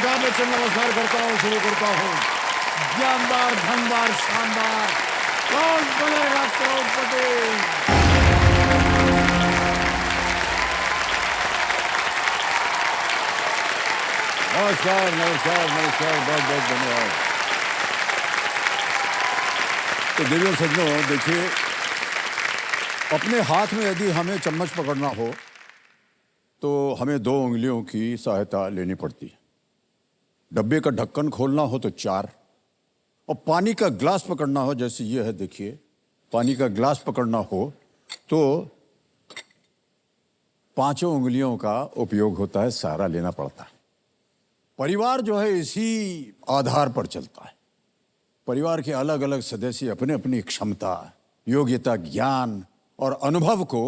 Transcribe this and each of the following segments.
अमिताभ बच्चन नमस्कार करता हूँ, शुरू करता हूँ। ज्ञानदार, धनदार, शानदार, कौन बनेगा करोड़पति? नमस्कार नमस्कार नमस्कार, बहुत बहुत धन्यवाद। तो देवियों सज्जनों, देखिए, अपने हाथ में यदि हमें चम्मच पकड़ना हो तो हमें 2 उंगलियों की सहायता लेनी पड़ती है। डब्बे का ढक्कन खोलना हो तो 4, और पानी का ग्लास पकड़ना हो, जैसे ये है, देखिए, पानी का ग्लास पकड़ना हो तो 5 उंगलियों का उपयोग होता है, सहारा लेना पड़ता है। परिवार जो है इसी आधार पर चलता है। परिवार के अलग अलग सदस्य अपने अपनी क्षमता, योग्यता, ज्ञान और अनुभव को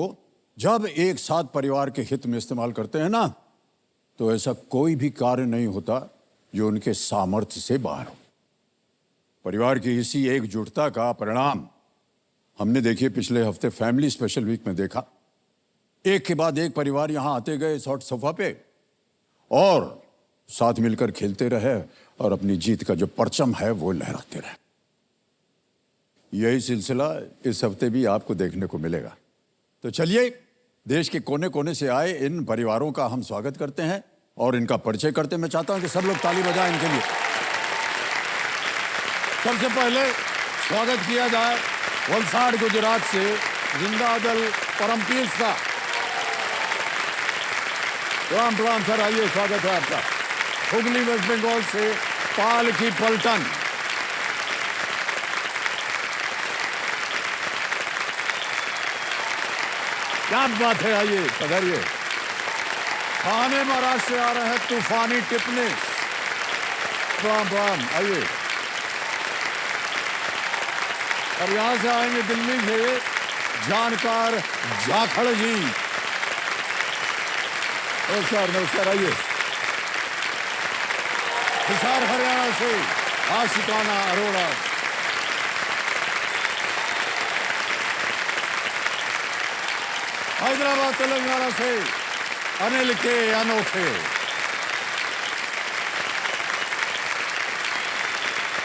जब एक साथ परिवार के हित में इस्तेमाल करते हैं ना, तो ऐसा कोई भी कार्य नहीं होता जो उनके सामर्थ्य से बाहर हो। परिवार की इसी एकजुटता का परिणाम हमने देखिए पिछले हफ्ते फैमिली स्पेशल वीक में देखा। एक के बाद एक परिवार यहां आते गए शॉर्ट सोफा पे और साथ मिलकर खेलते रहे और अपनी जीत का जो परचम है वो लहराते रहे। यही सिलसिला इस हफ्ते भी आपको देखने को मिलेगा। तो चलिए, देश के कोने कोने से आए इन परिवारों का हम स्वागत करते हैं और इनका परिचय करते हैं। मैं चाहता हूं कि सब लोग ताली बजाएं इनके लिए। सबसे पहले स्वागत किया जाए वलसाड़ गुजरात से जिंदादल परमपीर का। प्रणाम प्रणाम सर, आइए, स्वागत है आपका। हुगली वेस्ट बंगाल से पाल की पलटन। क्या बात है, आइए पधारिए। थाने महाराज से आ रहे हैं तूफानी टिप्पणी। प्रणाम प्रणाम, आइए। और यहां से आएंगे दिल्ली से जानकार जाखड़ जी। नमस्कार नमस्कार, आइए। हिसार हरियाणा से आशिकाना अरोड़ा। हैदराबाद तेलंगाना से अनिल के अनोखे।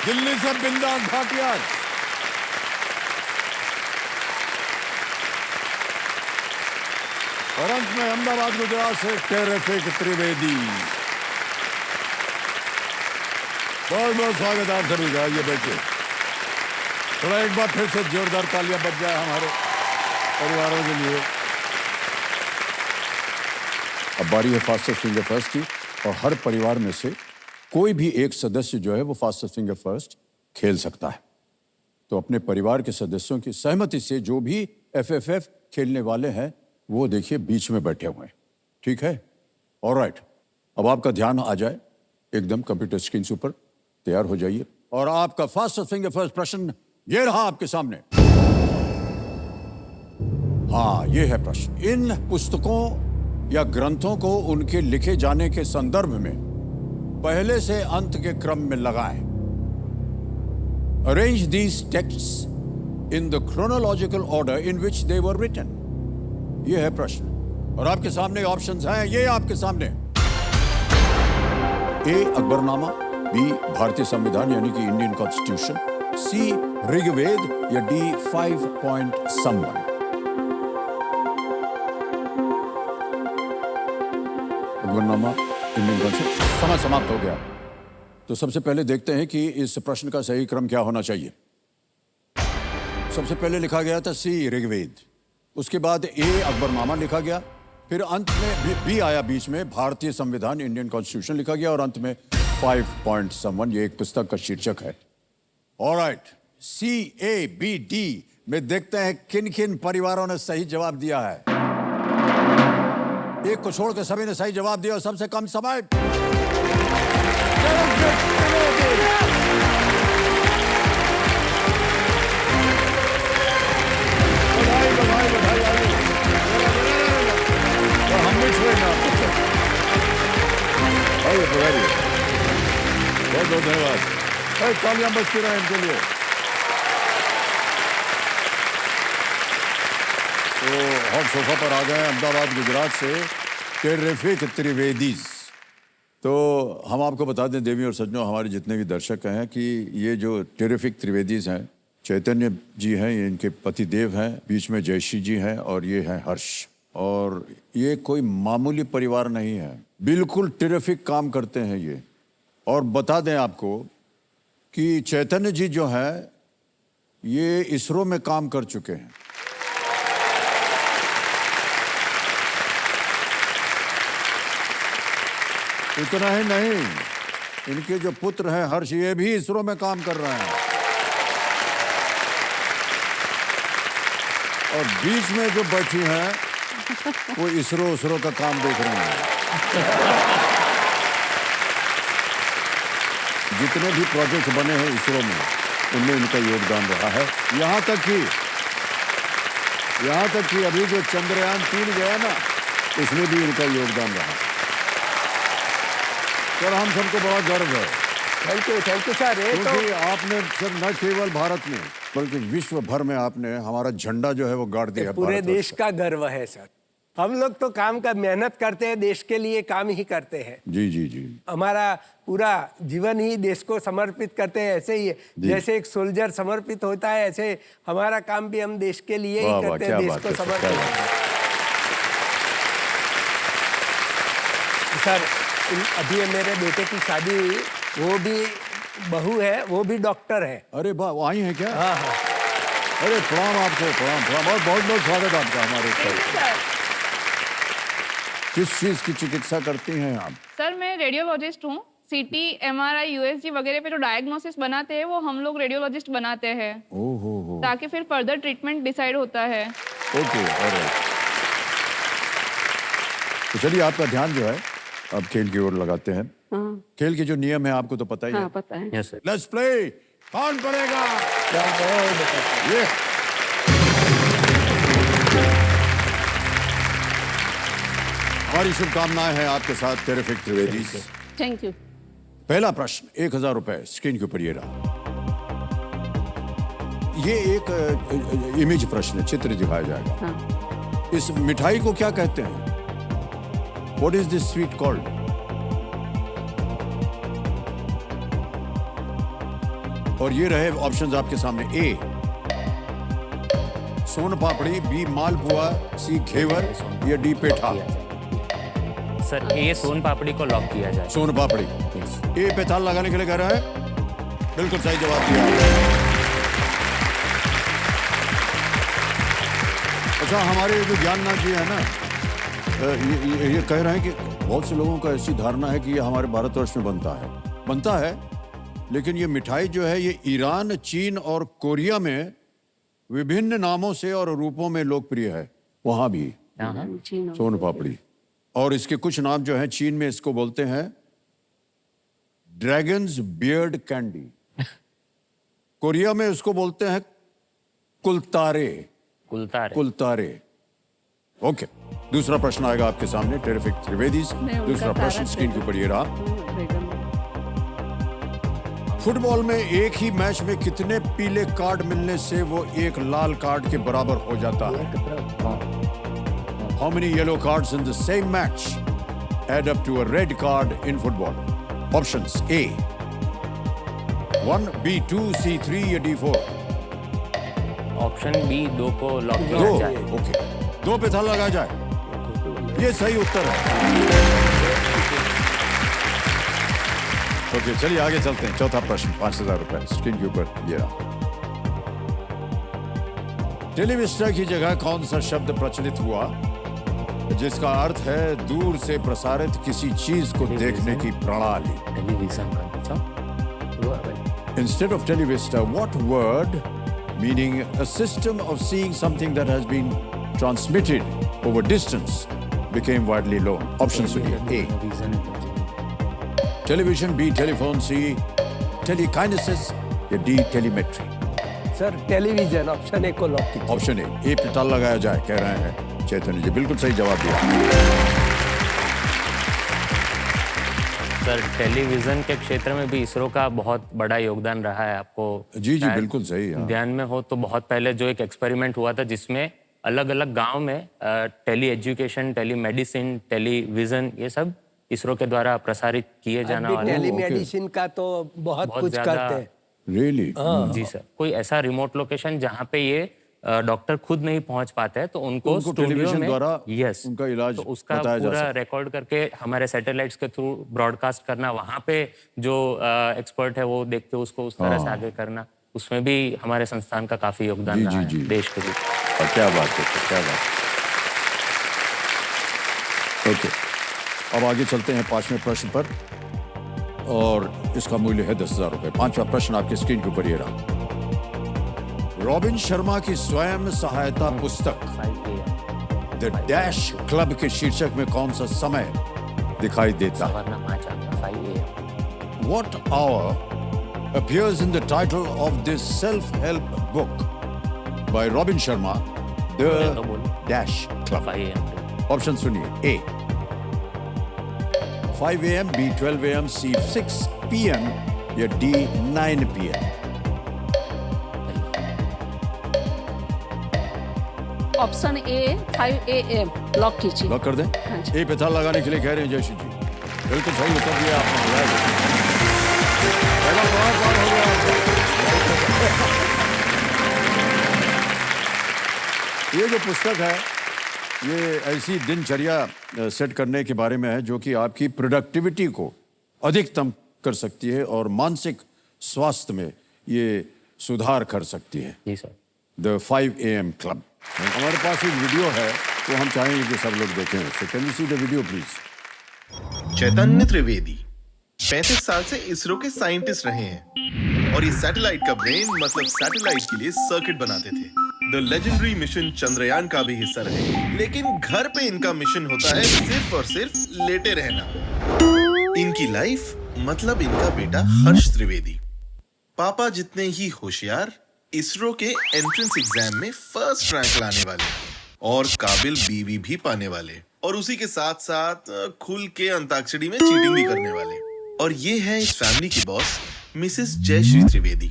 दिल्ली से बिंदास भाटिया। और अंत में अहमदाबाद गुजरात से टेरिफिक त्रिवेदी। बहुत बहुत स्वागत आप सभी का। ये बैठिए, थोड़ा एक बार फिर से जोरदार तालियां बज जाए हमारे परिवारों के लिए। अब बारी है फास्टेस्ट फिंगर फर्स्ट की, और हर परिवार में से कोई भी एक सदस्य जो है वो फास्टेस्ट फिंगर फर्स्ट खेल सकता है। तो अपने परिवार के सदस्यों की सहमति से जो भी एफएफएफ खेलने वाले हैं वो देखिए बीच में बैठे हुए हैं, ठीक है? ऑलराइट, अब आपका ध्यान आ जाए एकदम कंप्यूटर स्क्रीन ऊपर, तैयार हो जाइए। और आपका फास्टेस्ट फिंगर फर्स्ट प्रश्न ये रहा आपके सामने। हाँ, ये है प्रश्न। इन पुस्तकों या ग्रंथों को उनके लिखे जाने के संदर्भ में पहले से अंत के क्रम में लगाएं। Arrange these texts in the chronological order in which they were written. ये है प्रश्न, और आपके सामने ऑप्शंस हैं, ये आपके सामने। ए अकबरनामा, बी भारतीय संविधान यानी कि इंडियन कॉन्स्टिट्यूशन, सी ऋग्वेद या D 5 point someone. Akbarnama, Indian constitution. समय समाप्त हो गया। तो सबसे पहले देखते हैं कि इस प्रश्न का सही क्रम क्या होना चाहिए। सबसे पहले लिखा गया था सी ऋग्वेद, उसके बाद ए अकबरनामा लिखा गया, फिर अंत में बी आया बीच में, भारतीय संविधान इंडियन कॉन्स्टिट्यूशन लिखा गया, और अंत में 5 पॉइंट समवन। ये एक पुस्तक का शीर्षक है। Alright, C A B D में देखते हैं किन किन परिवारों ने सही जवाब दिया है। एक को छोड़ के सभी ने सही जवाब दिया, और सबसे कम समय। बधाई बधाई, और हम भी छोड़ेंगे आपको। आइए बधाई, बहुत बहुत धन्यवाद। तालियां बजती रहे इनके लिए। तो हॉट सोफा पर आ गए अहमदाबाद गुजरात से टेरिफिक त्रिवेदी। तो हम आपको बता दें देवी और सज्जनों, हमारे जितने भी दर्शक हैं, कि ये जो टेरिफिक त्रिवेदीज हैं, चैतन्य जी हैं, ये इनके पति देव हैं, बीच में जयश्री जी हैं और ये हैं हर्ष। और ये कोई मामूली परिवार नहीं है, बिल्कुल टेरिफिक काम करते हैं ये। और बता दें आपको कि चैतन्य जी जो है ये इसरो में काम कर चुके हैं। इतना ही नहीं, इनके जो पुत्र हैं हर्ष, ये भी इसरो में काम कर रहे हैं। और बीच में जो बैठी हैं वो इसरो का काम देख रहे हैं। जितने भी प्रोजेक्ट बने हैं इसरो में, उनमें इनका योगदान रहा है। यहाँ तक कि अभी जो चंद्रयान 3 गया ना, उसमें भी इनका योगदान रहा। सर हम सबको बड़ा गर्व है। Thank you sir. क्योंकि आपने सर न केवल भारत में बल्कि विश्व भर में आपने हमारा झंडा जो है वो गाड़ दिया। पूरे देश का गर्व है सर। हम लोग तो काम का मेहनत करते हैं, देश के लिए काम ही करते हैं। जी जी जी। हमारा पूरा जीवन ही देश को समर्पित करते हैं। ऐसे ही जैसे एक सोल्जर समर्पित होता है, ऐसे हमारा काम भी हम देश के लिए ही करते हैं, देश को समर्पित। सर अभी मेरे बेटे की शादी हुई, वो भी बहू है, वो भी डॉक्टर है। अरे वाह, वो आई है क्या? हाँ हाँ। अरे प्रणाम आपको, प्रणाम और बहुत बहुत स्वागत आपका हमारे शो। किस चीज की चिकित्सा करती हैं आप? सर मैं रेडियोलॉजिस्ट हूँ। सीटी, एमआरआई, यूएसजी वगैरह पे जो डायग्नोसिस बनाते हैं वो हम लोग रेडियोलॉजिस्ट बनाते हैं। ओहो। ताकि फिर फर्दर ट्रीटमेंट डिसाइड होता है। Okay, alright. तो चलिए आपका ध्यान जो है अब खेल की ओर लगाते हैं। खेल के जो नियम है आपको तो पता ही है। पता है। Yes sir. Let's play. कौन पड़ेगा? ये हमारी शुभकामनाएं हैं आपके साथ टेरिफिक त्रिवेदी। Thank you. पहला प्रश्न 1000 रुपए स्क्रीन के ऊपर ये रहा। ये एक इमेज प्रश्न है, चित्र दिखाया जाएगा। हाँ। इस मिठाई को क्या कहते हैं? What is this sweet called? और ये रहे ऑप्शंस आपके सामने। ए सोन पापड़ी, बी मालपुआ, सी घेवर या डी पेठा। सर ए सोन पापड़ी को लॉक किया जाए। सोन पापड़ी ए पे ताल लगाने के लिए कह रहा है। बिल्कुल सही जवाब दिया। अच्छा, हमारे जो ज्ञाननाथ जी है ना, ये कह रहे हैं कि बहुत से लोगों का ऐसी धारणा है कि ये हमारे भारतवर्ष में बनता है, लेकिन ये मिठाई जो है ये ईरान, चीन और कोरिया में विभिन्न नामों से और रूपों में लोकप्रिय है। वहां भी सोन पापड़ी। और इसके कुछ नाम जो हैं, चीन में इसको बोलते हैं ड्रैगन्स बियर्ड कैंडी, कोरिया में इसको बोलते हैं कुलतारे। ओके, दूसरा प्रश्न आएगा आपके सामने टेरिफिक त्रिवेदी। दूसरा प्रश्न स्क्रीन के ऊपर ये रहा। फुटबॉल में एक ही मैच में कितने पीले कार्ड मिलने से वो एक लाल कार्ड के बराबर हो जाता है? How many yellow cards in the same match add up to a red card in football? Options: A 1, B 2, C 3 या D 4? ऑप्शन बी 2 को लॉक किया जाए। ओके, 2 पे ताला लगाया जाए। ये सही उत्तर है। ओके, चलिए आगे चलते हैं। चौथा प्रश्न 5000 रुपए स्क्रीन के ऊपर ये रहा। टेलीविस्टा की जगह कौन सा शब्द प्रचलित हुआ जिसका अर्थ है दूर से प्रसारित किसी चीज को देखने की प्रणाली? Instead of televista, what word meaning a system of seeing something that has been transmitted over distance became widely known? Options would be A television, B telephone, C telekinesis या D telemetry? Sir television, option A को lock कीजिए। Option A पे ताला लगाया जाए कह रहे हैं चैतन्य जी। बिल्कुल सही जवाब दिया। सर टेलीविजन के क्षेत्र में भी इसरो का बहुत बड़ा योगदान रहा है। आपको जी बिल्कुल सही है। ध्यान में हो तो बहुत पहले जो एक एक्सपेरिमेंट हुआ था जिसमें अलग अलग गांव में tele education, tele medicine, television ये सब इसरो के द्वारा प्रसारित किए जाने अभी वाले टेलीमेडिसिन का तो बहुत बहुत कुछ ज्यादा- करते हैं। रियली? जी सर, कोई ऐसा रिमोट लोकेशन जहाँ पे ये डॉक्टर खुद नहीं पहुंच पाते हैं, तो उनको स्टूडियो टेलीविजन में द्वारा यस उनका इलाज तो उसका बताया जा पूरा सकता है। रिकॉर्ड करके हमारे सैटेलाइट्स के थ्रू ब्रॉडकास्ट करना, वहाँ पे जो एक्सपर्ट है वो देखते उसको उस तरह से आगे करना, उसमें भी हमारे संस्थान का काफी योगदान जी, रहा जी, है जी। देश के लिए। और क्या बात है, क्या बात है। ओके, अब आगे चलते हैं 5वें प्रश्न पर, और इसका मूल्य है 10,000 रुपए। 5वां प्रश्न आपकी स्क्रीन के ऊपर ये रहा। रॉबिन शर्मा की स्वयं सहायता पुस्तक द डैश क्लब के शीर्षक में कौन सा समय दिखाई देता है? वरना 5 आता 5 AM। What hour appears in the title of this self-help book by Robin Sharma, The Dash Club? 5 AM। Option सुनिए। A 5 AM, B 12 AM, C 6 PM या D 9 PM? Option A 5 AM lock कीजिए। Lock कर दें? हाँ जी। ए पे ताला लगाने के लिए कह रहे हैं जयश्री जी। बिल्कुल सही उत्तर दिया आपने। पहला सवाल पार हो गया आपका। ये जो पुस्तक है, ये ऐसी दिनचर्या सेट करने के बारे में है जो कि आपकी प्रोडक्टिविटी को अधिकतम कर सकती है और मानसिक स्वास्थ्य में ये सुधार कर सकती है। जी सर। The 5 AM club. हमारे पास एक वीडियो है, तो हम चाहेंगे कि सब लोग देखें उसे। Can you see the video please? Chaitanya Trivedi 35 साल से इसरो के साइंटिस्ट रहे हैं और ये सैटेलाइट का ब्रेन मतलब सैटेलाइट के लिए सर्किट बनाते थे। द लेजेंडरी मिशन चंद्रयान का भी हिस्सा रहे, लेकिन घर पे इनका मिशन होता है सिर्फ और सिर्फ लेटे रहना। इनकी लाइफ मतलब इनका बेटा हर्ष त्रिवेदी, पापा जितने ही होशियार, इसरो के एंट्रेंस एग्जाम में फर्स्ट रैंक लाने वाले और काबिल बीवी भी पाने वाले, और उसी के साथ साथ खुल के अंताक्षरी में चीटिंग भी करने वाले। और ये है इस फैमिली की बॉस मिसेस जयश्री त्रिवेदी।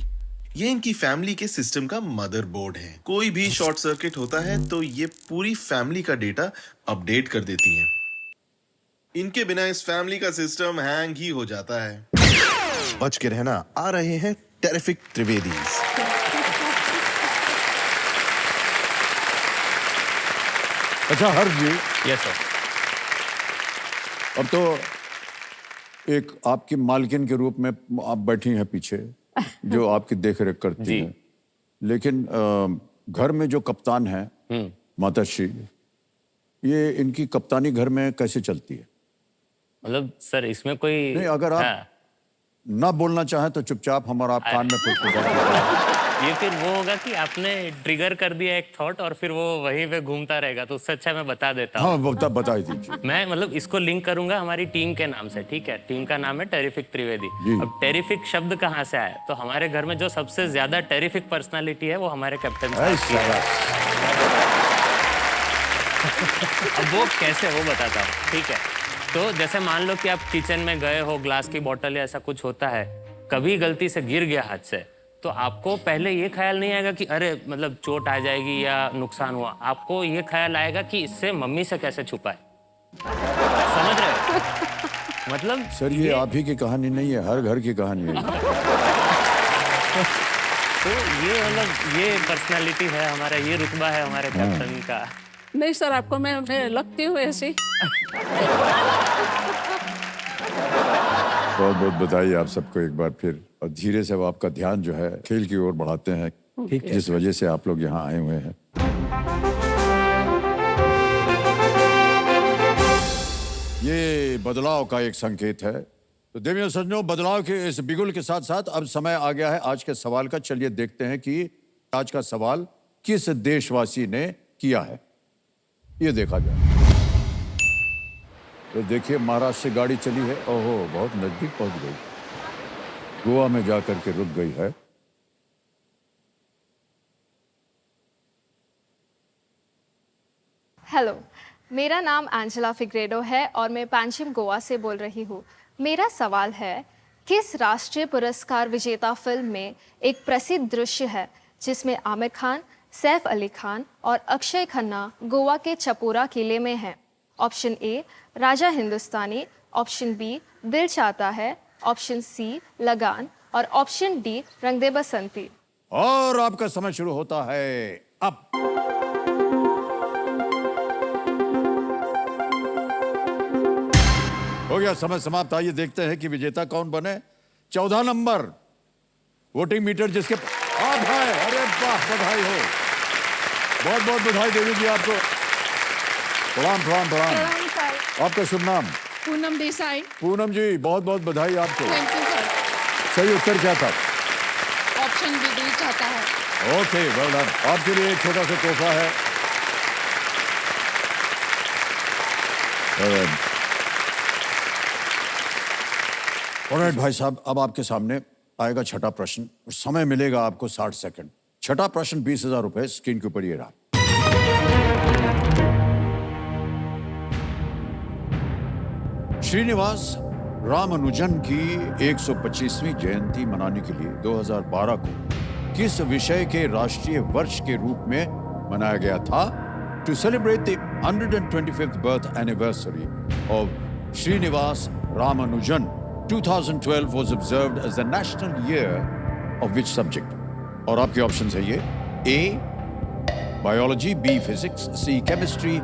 ये इनकी फैमिली के सिस्टम का मदरबोर्ड है। कोई भी शॉर्ट सर्किट होता है तो ये पूरी फैमिली का डेटा अपडेट कर देती हैं। इनके बिना इस फैमिली का सिस्टम हैंग ही हो जाता है। बच के रहना, आ रहे हैं टेरिफिक त्रिवेदीज। अच्छा हर्ष जी, यस सर। अब तो एक आपकी मालकिन के रूप में आप बैठी हैं पीछे, जो आपकी देखरेख करती जी। हैं, लेकिन घर में जो कप्तान है माताश्री, ये इनकी कप्तानी घर में कैसे चलती है? मतलब सर इसमें कोई नहीं, अगर आप हाँ, ना बोलना चाहें तो चुपचाप हमारा आप कान में फुसफुसा। ये फिर वो होगा कि आपने ट्रिगर कर दिया एक थॉट और फिर वो वहीं पे घूमता रहेगा, तो उससे अच्छा मैं बता देता हूँ। हाँ, बता ही दीजिए। मैं मतलब इसको लिंक करूंगा हमारी टीम के नाम से, ठीक है? टीम का नाम है टेरिफिक त्रिवेदी। जी। अब टेरिफिक शब्द कहाँ से आया? तो हमारे घर में जो सबसे ज्यादा टेरिफिक पर्सनालिटी है वो हमारे कैप्टन साहब की है। अब वो कैसे, वो बताता हूँ, ठीक है? तो जैसे मान लो कि आप किचन में गए हो, ग्लास की बोतल या ऐसा कुछ होता है, कभी गलती से गिर गया हाथ से, तो आपको पहले ये ख्याल नहीं आएगा कि अरे मतलब चोट आ जाएगी या नुकसान हुआ। आपको ये ख्याल आएगा कि इससे मम्मी से कैसे छुपाए। समझ रहे हो? मतलब सर ये आप ही की कहानी नहीं है, हर घर की कहानी है। तो ये मतलब ये पर्सनालिटी है हमारा, ये रुतबा है हमारे कैप्टन का। नहीं सर, आपको मैं लगती हूँ ऐसी। बहुत बहुत बधाई आप सबको एक बार फिर, और धीरे से अब आपका ध्यान जो है खेल की ओर बढ़ाते हैं, जिस वजह से आप लोग यहाँ आए हुए हैं। ये बदलाव का एक संकेत है। तो देवियों सज्जनों, बदलाव के इस बिगुल के साथ साथ अब समय आ गया है आज के सवाल का। चलिए देखते हैं कि आज का सवाल किस देशवासी ने किया है। ये देखा जाए तो देखिए, महाराष्ट्र से गाड़ी चली है, ओहो बहुत नजदीक पहुंच गई, गोवा में जाकर के रुक गई है। हेलो, मेरा नाम एंजेला फिग्रेडो है और मैं पांचिम गोवा से बोल रही हूँ। मेरा सवाल है, किस राष्ट्रीय पुरस्कार विजेता फिल्म में एक प्रसिद्ध दृश्य है जिसमें आमिर खान, सैफ अली खान और अक्षय खन्ना गोवा के चपोरा किले में हैं? Option A Raja Hindustani, option B Dil Chahta है, ऑप्शन सी लगान और ऑप्शन डी रंग दे बसंती। और आपका समय शुरू होता है अब। हो गया समय समाप्त। आइए देखते हैं कि विजेता कौन बने। 14 नंबर वोटिंग मीटर जिसके आप है। अरे वाह, बधाई हो, बहुत बहुत बधाई दे दीजिए आपको। प्रणाम प्रणाम प्रणाम। आपका शुभ नाम? पूनम देसाई। पूनम जी, बहुत बहुत बधाई आपको। Thank you sir. सही उत्तर क्या था? ऑप्शन बी दिल चाहता है। Okay, well done. आपके लिए एक छोटा सा तोहफा है। ऑलराइट भाई साहब, अब आपके सामने आएगा छठा प्रश्न। समय मिलेगा आपको 60 सेकंड। छठा प्रश्न 20,000 रुपए स्क्रीन के ऊपर ये रहा। श्रीनिवास रामानुजन की 125वीं जयंती मनाने के लिए 2012 को किस विषय के राष्ट्रीय वर्ष के रूप में मनाया गया था? To celebrate the 125th birth anniversary of Srinivasa Ramanujan, 2012 was observed as the national year of which subject? और आपके ऑप्शन है ये: A biology, B physics, C chemistry,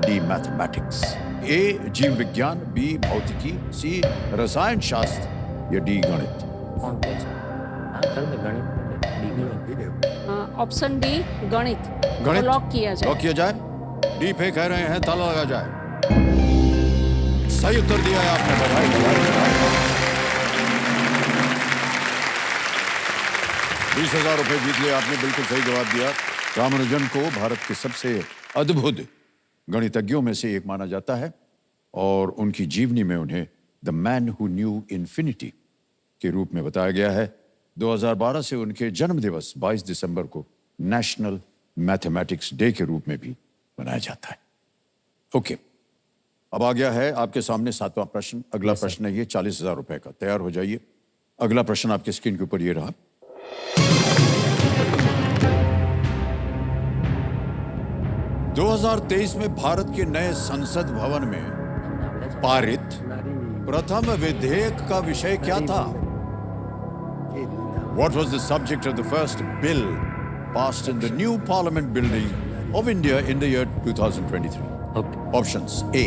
D mathematics. A जीव विज्ञान, B भौतिकी, C रसायन शास्त्र या D गणित। कौन कौन सा? हाँ, कर दे गणित। ऑप्शन डी गणित। गणित लॉक किया जाए। लॉक किया जाए। डी पे कह रहे हैं, ताला लगा जाए। सही उत्तर दिया है आपने, बधाई बधाई बधाई। 20,000 रुपए जीत लिए आपने, बिल्कुल सही जवाब दिया। रामानुजन को भारत के सबसे अद्भुत गणितज्ञों में से एक माना जाता है और उनकी जीवनी में उन्हें the man who knew infinity के रूप में बताया गया है। 2012 से उनके जन्म दिवस 22 दिसंबर को नेशनल मैथमेटिक्स डे के रूप में भी मनाया जाता है। ओके, अब आ गया है आपके सामने 7वां प्रश्न। अगला प्रश्न है ये 40,000 रुपए का। तैयार हो जाइए। अगला प्रश्न आपके स्क्रीन के ऊपर ये रहा। 2023 में भारत के नए संसद भवन में पारित प्रथम विधेयक का विषय क्या था? What was the subject of the first bill passed in the new Parliament building of India in the year 2023? Okay. Options: A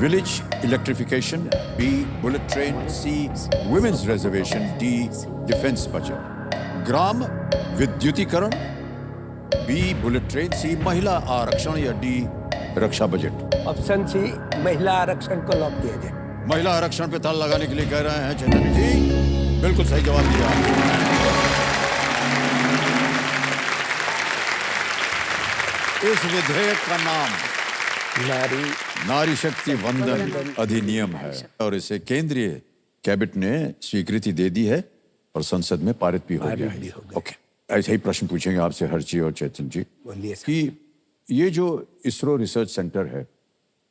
village electrification, B bullet train, C women's reservation, D defense budget। ग्राम विद्युतीकरण, B bullet train, C महिला आरक्षण या D रक्षा budget. Option C महिला आरक्षण को lock किया जाए। महिला आरक्षण पे ताला लगाने के लिए कह रहे हैं चैतन्य जी, बिल्कुल सही जवाब दिया। इस विधेयक का नाम नारी शक्ति वंदन अधिनियम है और इसे केंद्रीय कैबिनेट ने स्वीकृति दे दी है और संसद में पारित भी हो गया है। ओके, ऐसे ही प्रश्न पूछेंगे आपसे हर्षी और चेतन जी कि ये जो इसरो रिसर्च सेंटर है,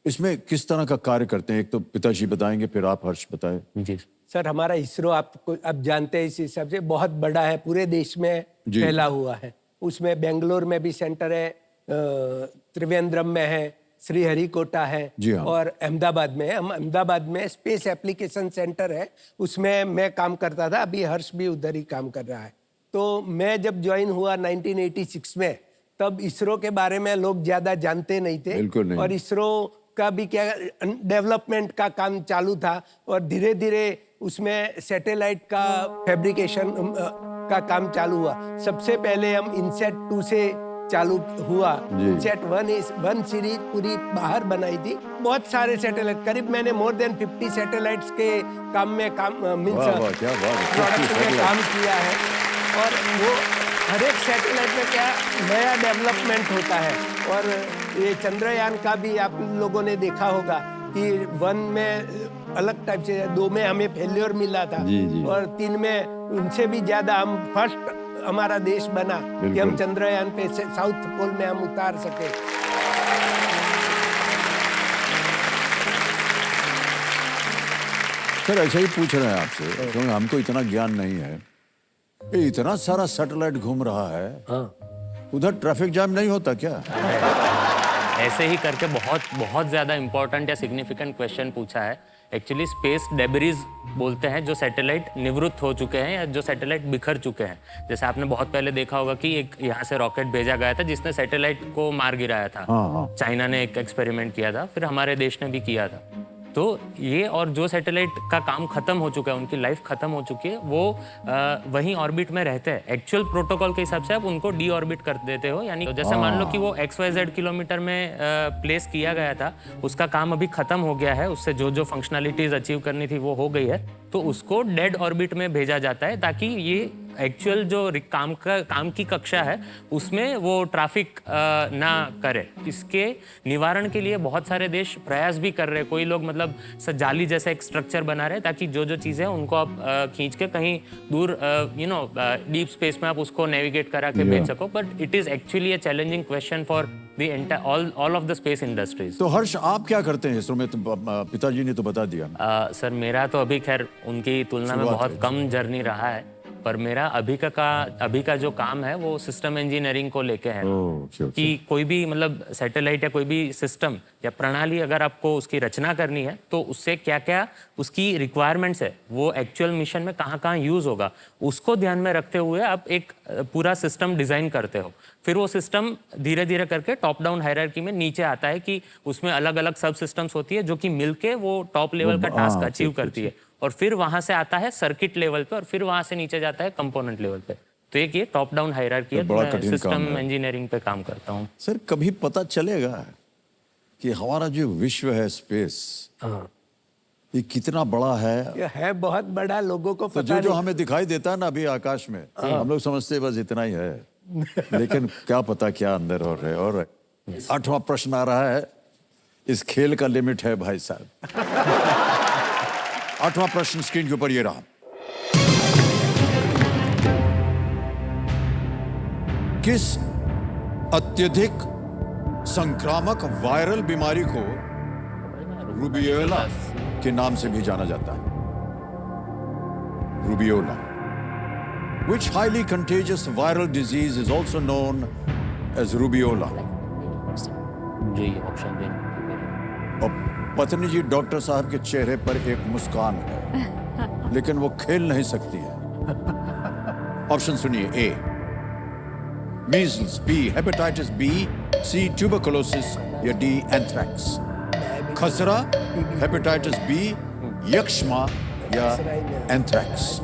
इसमें किस तरह का कार्य करते हैं? एक तो पिताजी बताएंगे, फिर आप हर्ष बताएं। जी सर, हमारा इसरो आपको अब जानते हैं, इस हिसाब से बहुत बड़ा है, पूरे देश में फैला हुआ है। उसमें बेंगलोर में भी सेंटर है, त्रिवेंद्रम में है, श्रीहरिकोटा है और अहमदाबाद में है। हम अहमदाबाद में स्पेस एप्लीकेशन सेंटर है, उसमें मैं काम करता था। अभी हर्ष भी उधर ही काम कर रहा है। तो मैं जब ज्वाइन हुआ 1986 में, तब इसरो के बारे में लोग ज्यादा जानते नहीं थे। नहीं। और इसरो का भी क्या डेवलपमेंट का काम चालू था और धीरे धीरे उसमें सैटेलाइट का फैब्रिकेशन का काम चालू हुआ। सबसे पहले हम इनसेट 2 से चालू हुआ। इनसेट 1 सीरीज पूरी बाहर बनाई थी। बहुत सारे सैटेलाइट, करीब मैंने मोर देन 50 सैटेलाइट्स के काम में प्रोडक्ट में काम किया है। और वो हर एक सैटेलाइट में क्या नया डेवलपमेंट होता है। और ये चंद्रयान का भी आप लोगों ने देखा होगा कि 1 में अलग टाइप से, 2 में हमें फेल्योर मिला था और 3 में उनसे भी ज्यादा हम फर्स्ट हमारा देश बना कि हम चंद्रयान पे साउथ पोल में हम उतार सके। सर ऐसे ही पूछ रहे हैं आपसे क्योंकि हमको इतना ज्ञान नहीं है। ये इतना सारा सैटेलाइट घूम रहा है, उधर ट्रैफिक जाम नहीं होता क्या? ऐसे ही करके बहुत बहुत ज़्यादा इंपॉर्टेंट या सिग्निफिकेंट क्वेश्चन पूछा है। एक्चुअली स्पेस डेब्रिज बोलते हैं जो सैटेलाइट निवृत्त हो चुके हैं या जो सैटेलाइट बिखर चुके हैं। जैसे आपने बहुत पहले देखा होगा कि एक यहाँ से रॉकेट भेजा गया था जिसने सैटेलाइट को मार गिराया था। चाइना ने एक एक्सपेरिमेंट किया था, फिर हमारे देश ने भी किया था। तो ये और जो सैटेलाइट का काम खत्म हो चुका है, उनकी लाइफ खत्म हो चुकी है, वो वहीं ऑर्बिट में रहते हैं। एक्चुअल प्रोटोकॉल के हिसाब से आप उनको डी ऑर्बिट कर देते हो, यानी तो जैसे मान लो कि वो XYZ किलोमीटर में प्लेस किया गया था, उसका काम अभी खत्म हो गया है, उससे जो जो फंक्शनैलिटीज अचीव करनी थी वो हो गई है, तो उसको डेड ऑर्बिट में भेजा जाता है ताकि ये एक्चुअल जो काम की कक्षा है उसमें वो ट्रैफिक ना करे। इसके निवारण के लिए बहुत सारे देश प्रयास भी कर रहे हैं। कोई लोग मतलब जाली जैसा एक स्ट्रक्चर बना रहे हैं ताकि जो जो चीज़ें हैं उनको आप खींच के कहीं दूर डीप स्पेस में आप उसको नेविगेट करा के भेज सको। But it is actually a challenging question for the all of the space industries. तो हर्ष, आप क्या करते हैं इसरो में? पिताजी ने तो बता दिया। सर मेरा तो अभी खैर उनकी तुलना में बहुत कम जर्नी रहा है, पर मेरा अभी का जो काम है वो सिस्टम इंजीनियरिंग को लेके है। कि कोई भी मतलब सैटेलाइट या कोई भी सिस्टम या प्रणाली अगर आपको उसकी रचना करनी है तो उससे क्या क्या उसकी रिक्वायरमेंट्स है, वो एक्चुअल मिशन में कहाँ कहाँ यूज होगा, उसको ध्यान में रखते हुए आप एक पूरा सिस्टम डिजाइन करते हो। फिर वो सिस्टम धीरे धीरे करके टॉप डाउन हायरार्की में नीचे आता है कि उसमें अलग अलग सब सिस्टम्स होती है जो कि मिलके वो टॉप लेवल का टास्क अचीव करती है, और फिर वहां से आता है सर्किट लेवल पे, और फिर वहां से नीचे जाता है कंपोनेंट लेवल पे। तो एक ये टॉप डाउन हायरार्की है। मैं सिस्टम इंजीनियरिंग पे काम करता हूँ। सर, कभी पता चलेगा कि हमारा जो विश्व है स्पेस, ये कितना बड़ा है? ये है बहुत बड़ा, लोगों को तो पता जो हमें दिखाई देता है ना अभी आकाश में, हम लोग समझते बस इतना ही है, लेकिन क्या पता क्या अंदर हो रहे। और 8वां प्रश्न आ रहा है। इस खेल का लिमिट है भाई साहब। 8वां प्रश्न स्क्रीन के ऊपर ये रहा। किस अत्यधिक संक्रामक वायरल बीमारी को रूबियोला के नाम से भी जाना जाता है? Rubeola. Which highly contagious viral disease is also known as rubiola? Ji option दें। और पत्नी जी, डॉक्टर साहब के चेहरे पर एक मुस्कान है, लेकिन वो खेल नहीं सकती है। ऑप्शन सुनिए। ए मीजल्स, बी हेपेटाइटिस बी, सी ट्यूबरकुलोसिस या डी एंथ्रैक्स। खसरा, हेपेटाइटिस बी, यक्ष्मा या एंथ्रैक्स।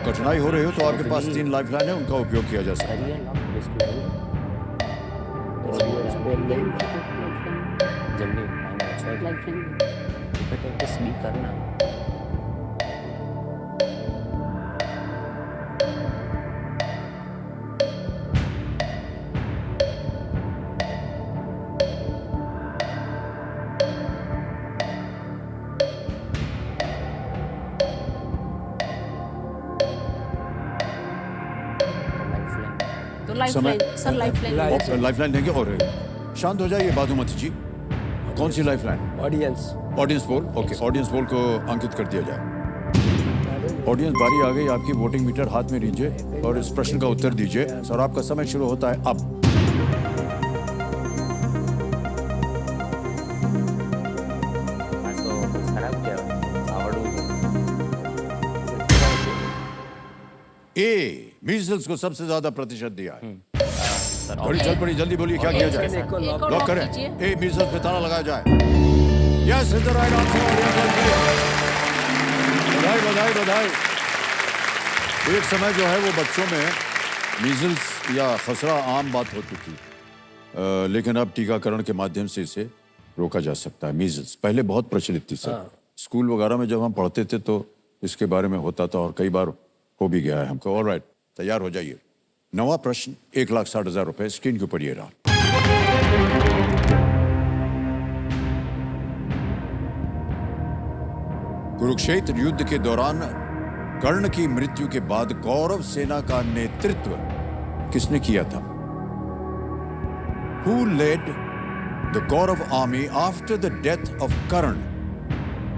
कठिनाई हो रही हो तो आपके पास 3 लाइफलाइन है, उनका उपयोग किया जा सकता है। जल्दी करना। तो लाइफलाइन सर, लाइफलाइन देंगे। और शांत हो जाइए बाधुमती जी। कौन सी lifeline? Audience poll. Okay, audience poll को अंकित कर दिया जाए। ऑडियंस, बारी आ गई आपकी। वोटिंग मीटर हाथ में लीजिए और इस प्रश्न का उत्तर दीजिए। सर, आपका समय शुरू होता है अब। ए मीजल्स को सबसे ज्यादा प्रतिशत दिया है। बड़ी चल पड़ी, जल्दी बोलिए क्या किया जाए? लॉक करें। ए मीजल्स पे ताला लगाया जाए। Yes, is the right answer. बधाई बधाई बधाई। एक समय जो है वो बच्चों में मीजल्स या खसरा आम बात होती थी, लेकिन अब टीकाकरण के माध्यम से इसे रोका जा सकता है। मीजल्स पहले बहुत प्रचलित थी सर। स्कूल वगैरह में जब हम पढ़ते थे तो इसके बारे में होता था, और कई बार हो भी गया है हमको। ऑलराइट, तैयार हो जाइए। 9वां प्रश्न, 1,60,000 रुपए स्क्रीन के ऊपर ये रहा। कुरुक्षेत्र युद्ध के दौरान कर्ण की मृत्यु के बाद कौरव सेना का नेतृत्व किसने किया था? Who led the Kaurav army after the death of Karna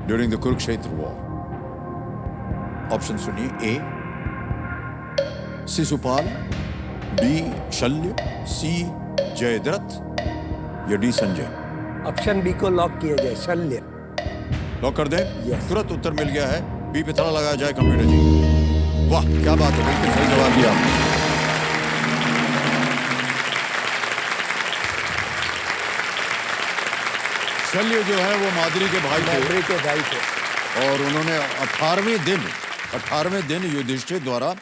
during the Kurukshetra war? Option सुनिए। ए शिशुपाल, बी शल्य, सी जयद्रथ या डी संजय? ऑप्शन बी को लॉक किया जाए, शल्य। लॉक कर दें? Yes. तुरंत उत्तर मिल गया है। बी पे ताला लगाया जाए कंप्यूटर जी। वाह क्या बात है, बिल्कुल सही जवाब दिया आपने। शल्य जो है वो माद्री के भाई थे माद्री के भाई थे। और उन्होंने 18वें दिन युधिष्ठिर द्वारा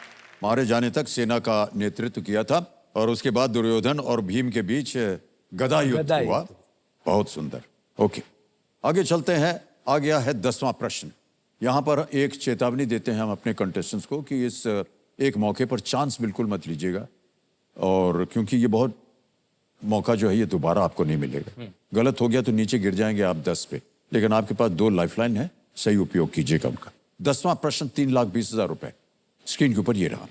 मारे जाने तक सेना का नेतृत्व किया था और उसके बाद दुर्योधन और भीम के बीच गदा युद्ध हुआ। बहुत सुंदर। ओके, आगे चलते हैं। आ गया है 10वां प्रश्न। यहां पर एक चेतावनी देते हैं हम अपने कंटेस्टेंट्स को कि इस एक मौके पर चांस बिल्कुल मत लीजिएगा, और क्योंकि ये बहुत मौका जो है ये दोबारा आपको नहीं मिलेगा। गलत हो गया तो नीचे गिर जाएंगे आप 10 पे, लेकिन आपके पास 2 लाइफलाइन है, सही उपयोग कीजिएगा उनका। 10वां प्रश्न 3,20,000 रुपए स्क्रीन के ऊपर ये रहा।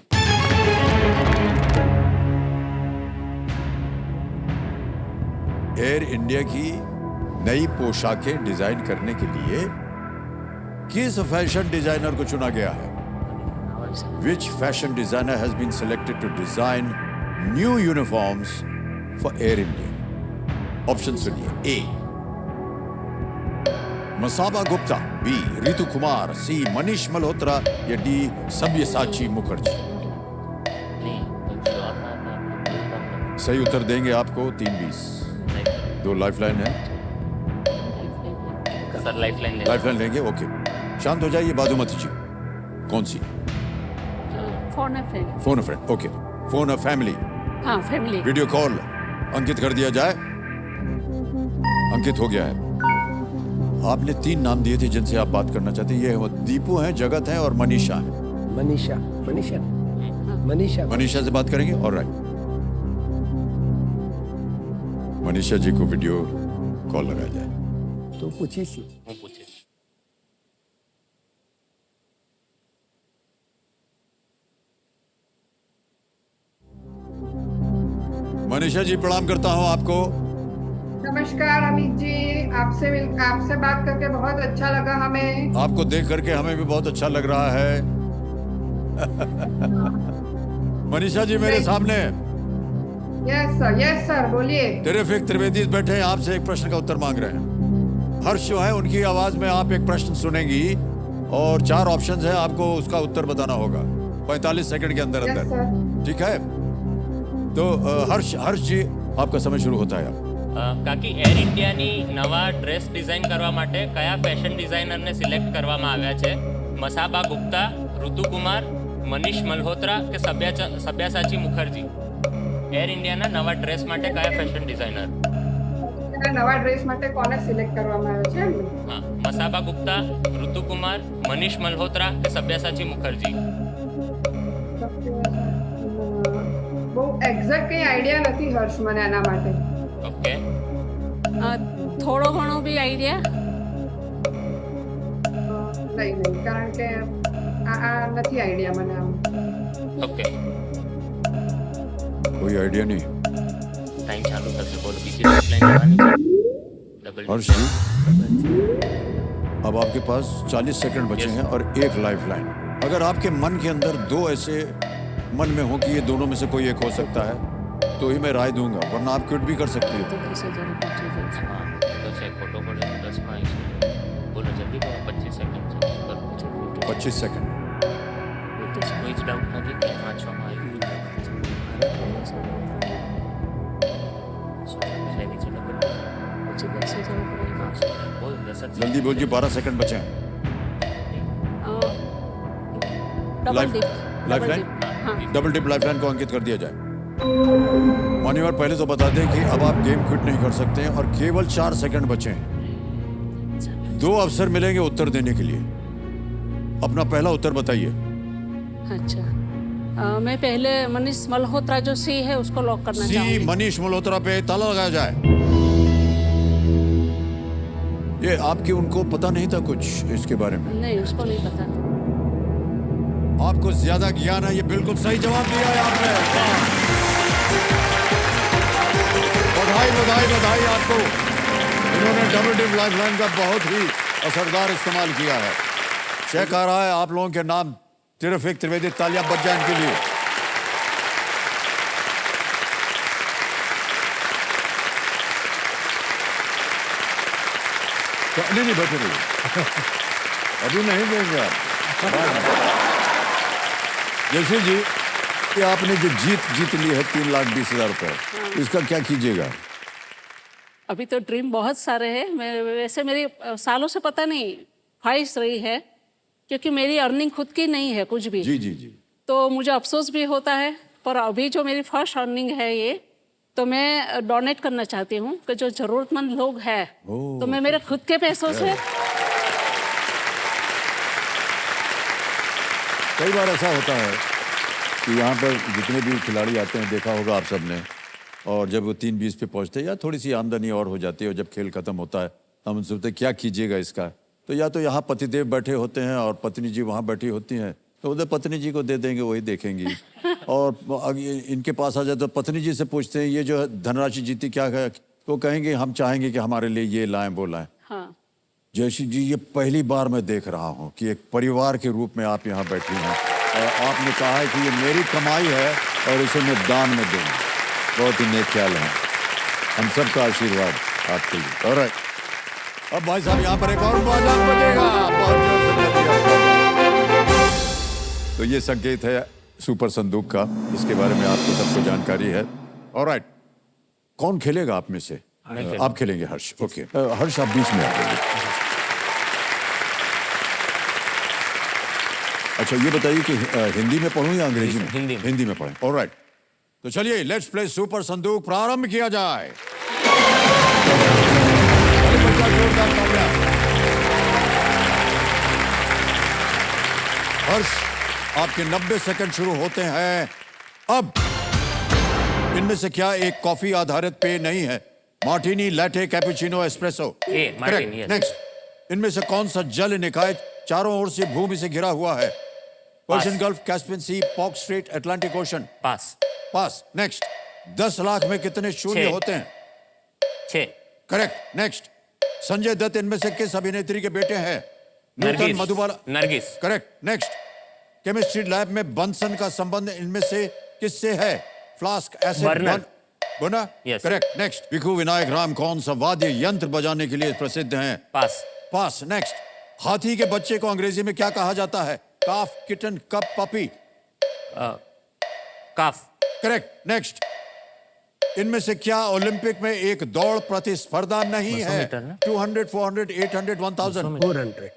एयर इंडिया की नई पोशाकें डिजाइन करने के लिए किस फैशन डिजाइनर को चुना गया है? Which fashion designer has been selected to design new uniforms for Air India? Option सुनिए। ए मसाबा गुप्ता, बी रितु कुमार, सी मनीष मल्होत्रा या डी सब्यसाची मुखर्जी? सही उत्तर देंगे आपको 320। 2 लाइफलाइन है। सर लाइफलाइन लेंगे? ओके, शांत हो जाइए। बादुमती जी, कौन सी? Phone a friend. Phone a friend. Okay, phone a family. हाँ, फैमिली। वीडियो कॉल अंकित कर दिया जाए। अंकित हो गया है। आपने 3 नाम दिए थे जिनसे आप बात करना चाहते हैं। ये वो दीपू हैं, जगत हैं और मनीषा हैं। मनीषा। मनीषा से बात करेंगे। ऑलराइट, मनीषा जी को वीडियो कॉल लगाया जाए। तो पूछी सी। मनीषा जी प्रणाम करता हूं आपको। नमस्कार अमित जी, आपसे बात करके बहुत अच्छा लगा हमें। आपको देख करके हमें भी बहुत अच्छा लग रहा है। मनीषा जी मेरे सामने। यस सर, बोलिए। टेरिफिक त्रिवेदी बैठे हैं, आपसे एक प्रश्न का उत्तर मांग रहे हैं। हर्ष जो है उनकी आवाज में आप एक प्रश्न सुनेंगी और 4 ऑप्शंस है, आपको उसका उत्तर बताना होगा 45 सेकंड के अंदर अंदर। ठीक है? तो हर्ष जी आपका समय शुरू होता है। કાકી એર ઇન્ડિયાની નવા ડ્રેસ ડિઝાઇન કરવા માટે કયા ફેશન ડિઝાઇનરને સિલેક્ટ કરવામાં આવ્યા છે? મસાબા ગુપ્તા, ઋતુ કુમાર, મનીષ મલ્હોત્રા કે સબ્યાસાચી મુખર્જી? એર ઇન્ડિયાના નવા ડ્રેસ માટે કયા ફેશન ડિઝાઇનર? નવા ડ્રેસ માટે કોને સિલેક્ટ કરવામાં આવ્યો છે? હા, મસાબા ગુપ્તા, ઋતુ કુમાર, મનીષ મલ્હોત્રા કે સબ્યાસાચી મુખર્જી? બહુ એક્ઝેક્ટ કઈ આઈડિયા નથી હર્ષ મને આના માટે। ઓકે, થોડો ઘણો બી આઈડિયા? નહીં, કારણ કે આ નથી આઈડિયા મને આમ। ઓકે, कोई आइडिया नहीं। टाइम चालू करके बोलो, बीजी लाइन लगानी है। डबल हर्ष जी, अब आपके पास 40 सेकंड बचे हैं और 1 लाइफलाइन। अगर आपके मन के अंदर 2 ऐसे मन में हो कि ये दोनों में से कोई एक हो सकता है तो ही मैं राय दूंगा, वरना आप क्विट भी कर सकती है। हाँ, तो चेक फोटो पड़े 10 में आई। बोलो जल्दी करो, 25 सेकंड। 25 सेकंड। कोई डाउट नहीं कि हाँ छो में आई। बोल 10 जल्दी बोलिए, 12 सेकंड बचे हैं। लाइफलाइन डबल टिप लाइफलाइन को अंकित कर दिया जाए। मान्यवर पहले तो बता दें कि अब आप गेम क्विट नहीं कर सकते हैं और केवल 4 सेकंड बचे हैं। 2 अवसर मिलेंगे उत्तर देने के लिए। अपना पहला उत्तर बताइए। अच्छा, मैं पहले मनीष मल्होत्रा जो सी है उसको लॉक करना चाहूंगी। सी मनीष मल्होत्रा पे ताला लगाया जाए। ये आपकी उनको पता नहीं था कुछ इसके बारे में? नहीं, उसको नहीं पता। आपको ज्यादा ज्ञान है। ये बिल्कुल सही जवाब दिया है आपने। बधाई बधाई बधाई आपको। इन्होंने डबल टिप लाइफलाइन का बहुत ही असरदार इस्तेमाल किया है। चेक आ रहा है आप लोगों के नाम। टेरिफिक त्रिवेदी, तालियां बज जाए इनके लिए। नहीं नहीं बैठे रहिए, अभी नहीं देंगे आप। जैसे जी कि आपने जो जीत ली है 3,20,000 रुपए, इसका क्या कीजिएगा? अभी तो ड्रीम बहुत सारे हैं। मैं वैसे मेरी सालों से पता नहीं ख्वाहिश रही है, क्योंकि मेरी अर्निंग खुद की नहीं है कुछ भी। जी जी जी। तो मुझे अफसोस भी होता है, पर अभी जो मेरी फर्स्ट अर्निंग है ये, तो मैं डोनेट करना चाहती हूँ कि जो जरूरतमंद लोग हैं, तो मैं मेरे खुद के पैसों से। कई बार ऐसा होता है कि यहाँ पर जितने भी खिलाड़ी आते हैं, देखा होगा आप सबने, और जब वो 3:20 पे पहुँचते हैं या थोड़ी सी आमदनी और हो जाती है, और जब खेल खत्म होता है हम उनसे पूछते क्या कीजिएगा इसका, तो या तो यहाँ पतिदेव बैठे होते हैं और पत्नी जी वहाँ बैठी होती हैं, तो उधर पत्नी जी को दे देंगे, वही देखेंगी। और इनके पास आ जाए तो पत्नी जी से पूछते हैं ये जो धनराशि जीती क्या है, तो कहेंगे हम चाहेंगे कि हमारे लिए ये लाएं वो लाएं। हाँ। जयश्री जी, ये पहली बार मैं देख रहा हूँ कि एक परिवार के रूप में आप यहाँ बैठी हैं और आपने कहा है कि ये मेरी कमाई है और इसे मैं दान में दूंगा। बहुत ही नेक ख्याल है, हम सबका आशीर्वाद आपके लिए। ऑलराइट, अब भाई साहब यहाँ पर एक और बाजार बजेगा, बहुत जोर से बजेगा। तो ये संकेत है सुपर संदूक का, इसके बारे में आपको सबको जानकारी है। ऑलराइट, कौन खेलेगा आप में से? आप खेलेंगे हर्ष। ओके हर्ष, आप बीच में आ जाइए। अच्छा ये बताइए कि हिंदी में पढ़ूं या अंग्रेजी में? हिंदी में पढ़ें। ऑलराइट, तो चलिए लेट्स प्ले सुपर संदूक, प्रारंभ किया जाए। हर्ष, आपके 90 सेकंड शुरू होते हैं अब। इनमें से क्या एक कॉफी आधारित पेय नहीं है? Martini, latte, cappuccino, espresso. Correct. Next, इनमें से कौन सा जल निकाय चारों ओर से भूमि से घिरा हुआ है? Persian Gulf, Caspian Sea, Palk Strait, Atlantic ocean. पास। पास। नेक्स्ट, 10 लाख में कितने शून्य होते हैं? 6। करेक्ट। नेक्स्ट, संजय दत्त इनमें से किस अभिनेत्री के बेटे हैं? Nutan, Madhubala. Nargis. Correct. Next, chemistry lab में बंसन का संबंध इनमें से किससे है? Flask, acid, burner. Yes. Correct. Next, Bhikhu Vinayak Ram कौन सा वाद्य यंत्र बजाने के लिए प्रसिद्ध हैं? पास। पास। नेक्स्ट, हाथी के बच्चे को अंग्रेजी में क्या कहा जाता है? काफ, किटन, कप, पपी। काफ। करेक्ट। नेक्स्ट, इनमें से क्या ओलंपिक में एक दौड़ प्रतिस्पर्धा नहीं है? 200, 400, 800, 1000।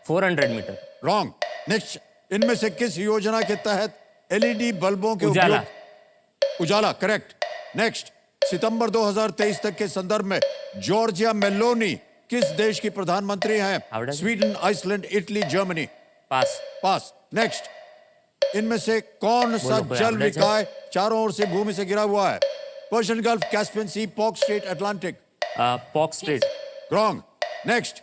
400 मीटर। रॉन्ग। नेक्स्ट, इनमें से किस योजना के तहत एलईडी बल्बों के उजाला। उजाला। करेक्ट। नेक्स्ट, सितंबर 2023 तक के संदर्भ में जॉर्जिया मेलोनी किस देश की प्रधानमंत्री हैं? Sweden, Iceland, Italy, Germany. Pass. Pass. Next, इनमें से कौन सा जल निकाय चारों ओर से भूमि से घिरा हुआ है? Persian Gulf, Caspian Sea, Palk Strait, Atlantic. Palk Strait. Wrong. Next,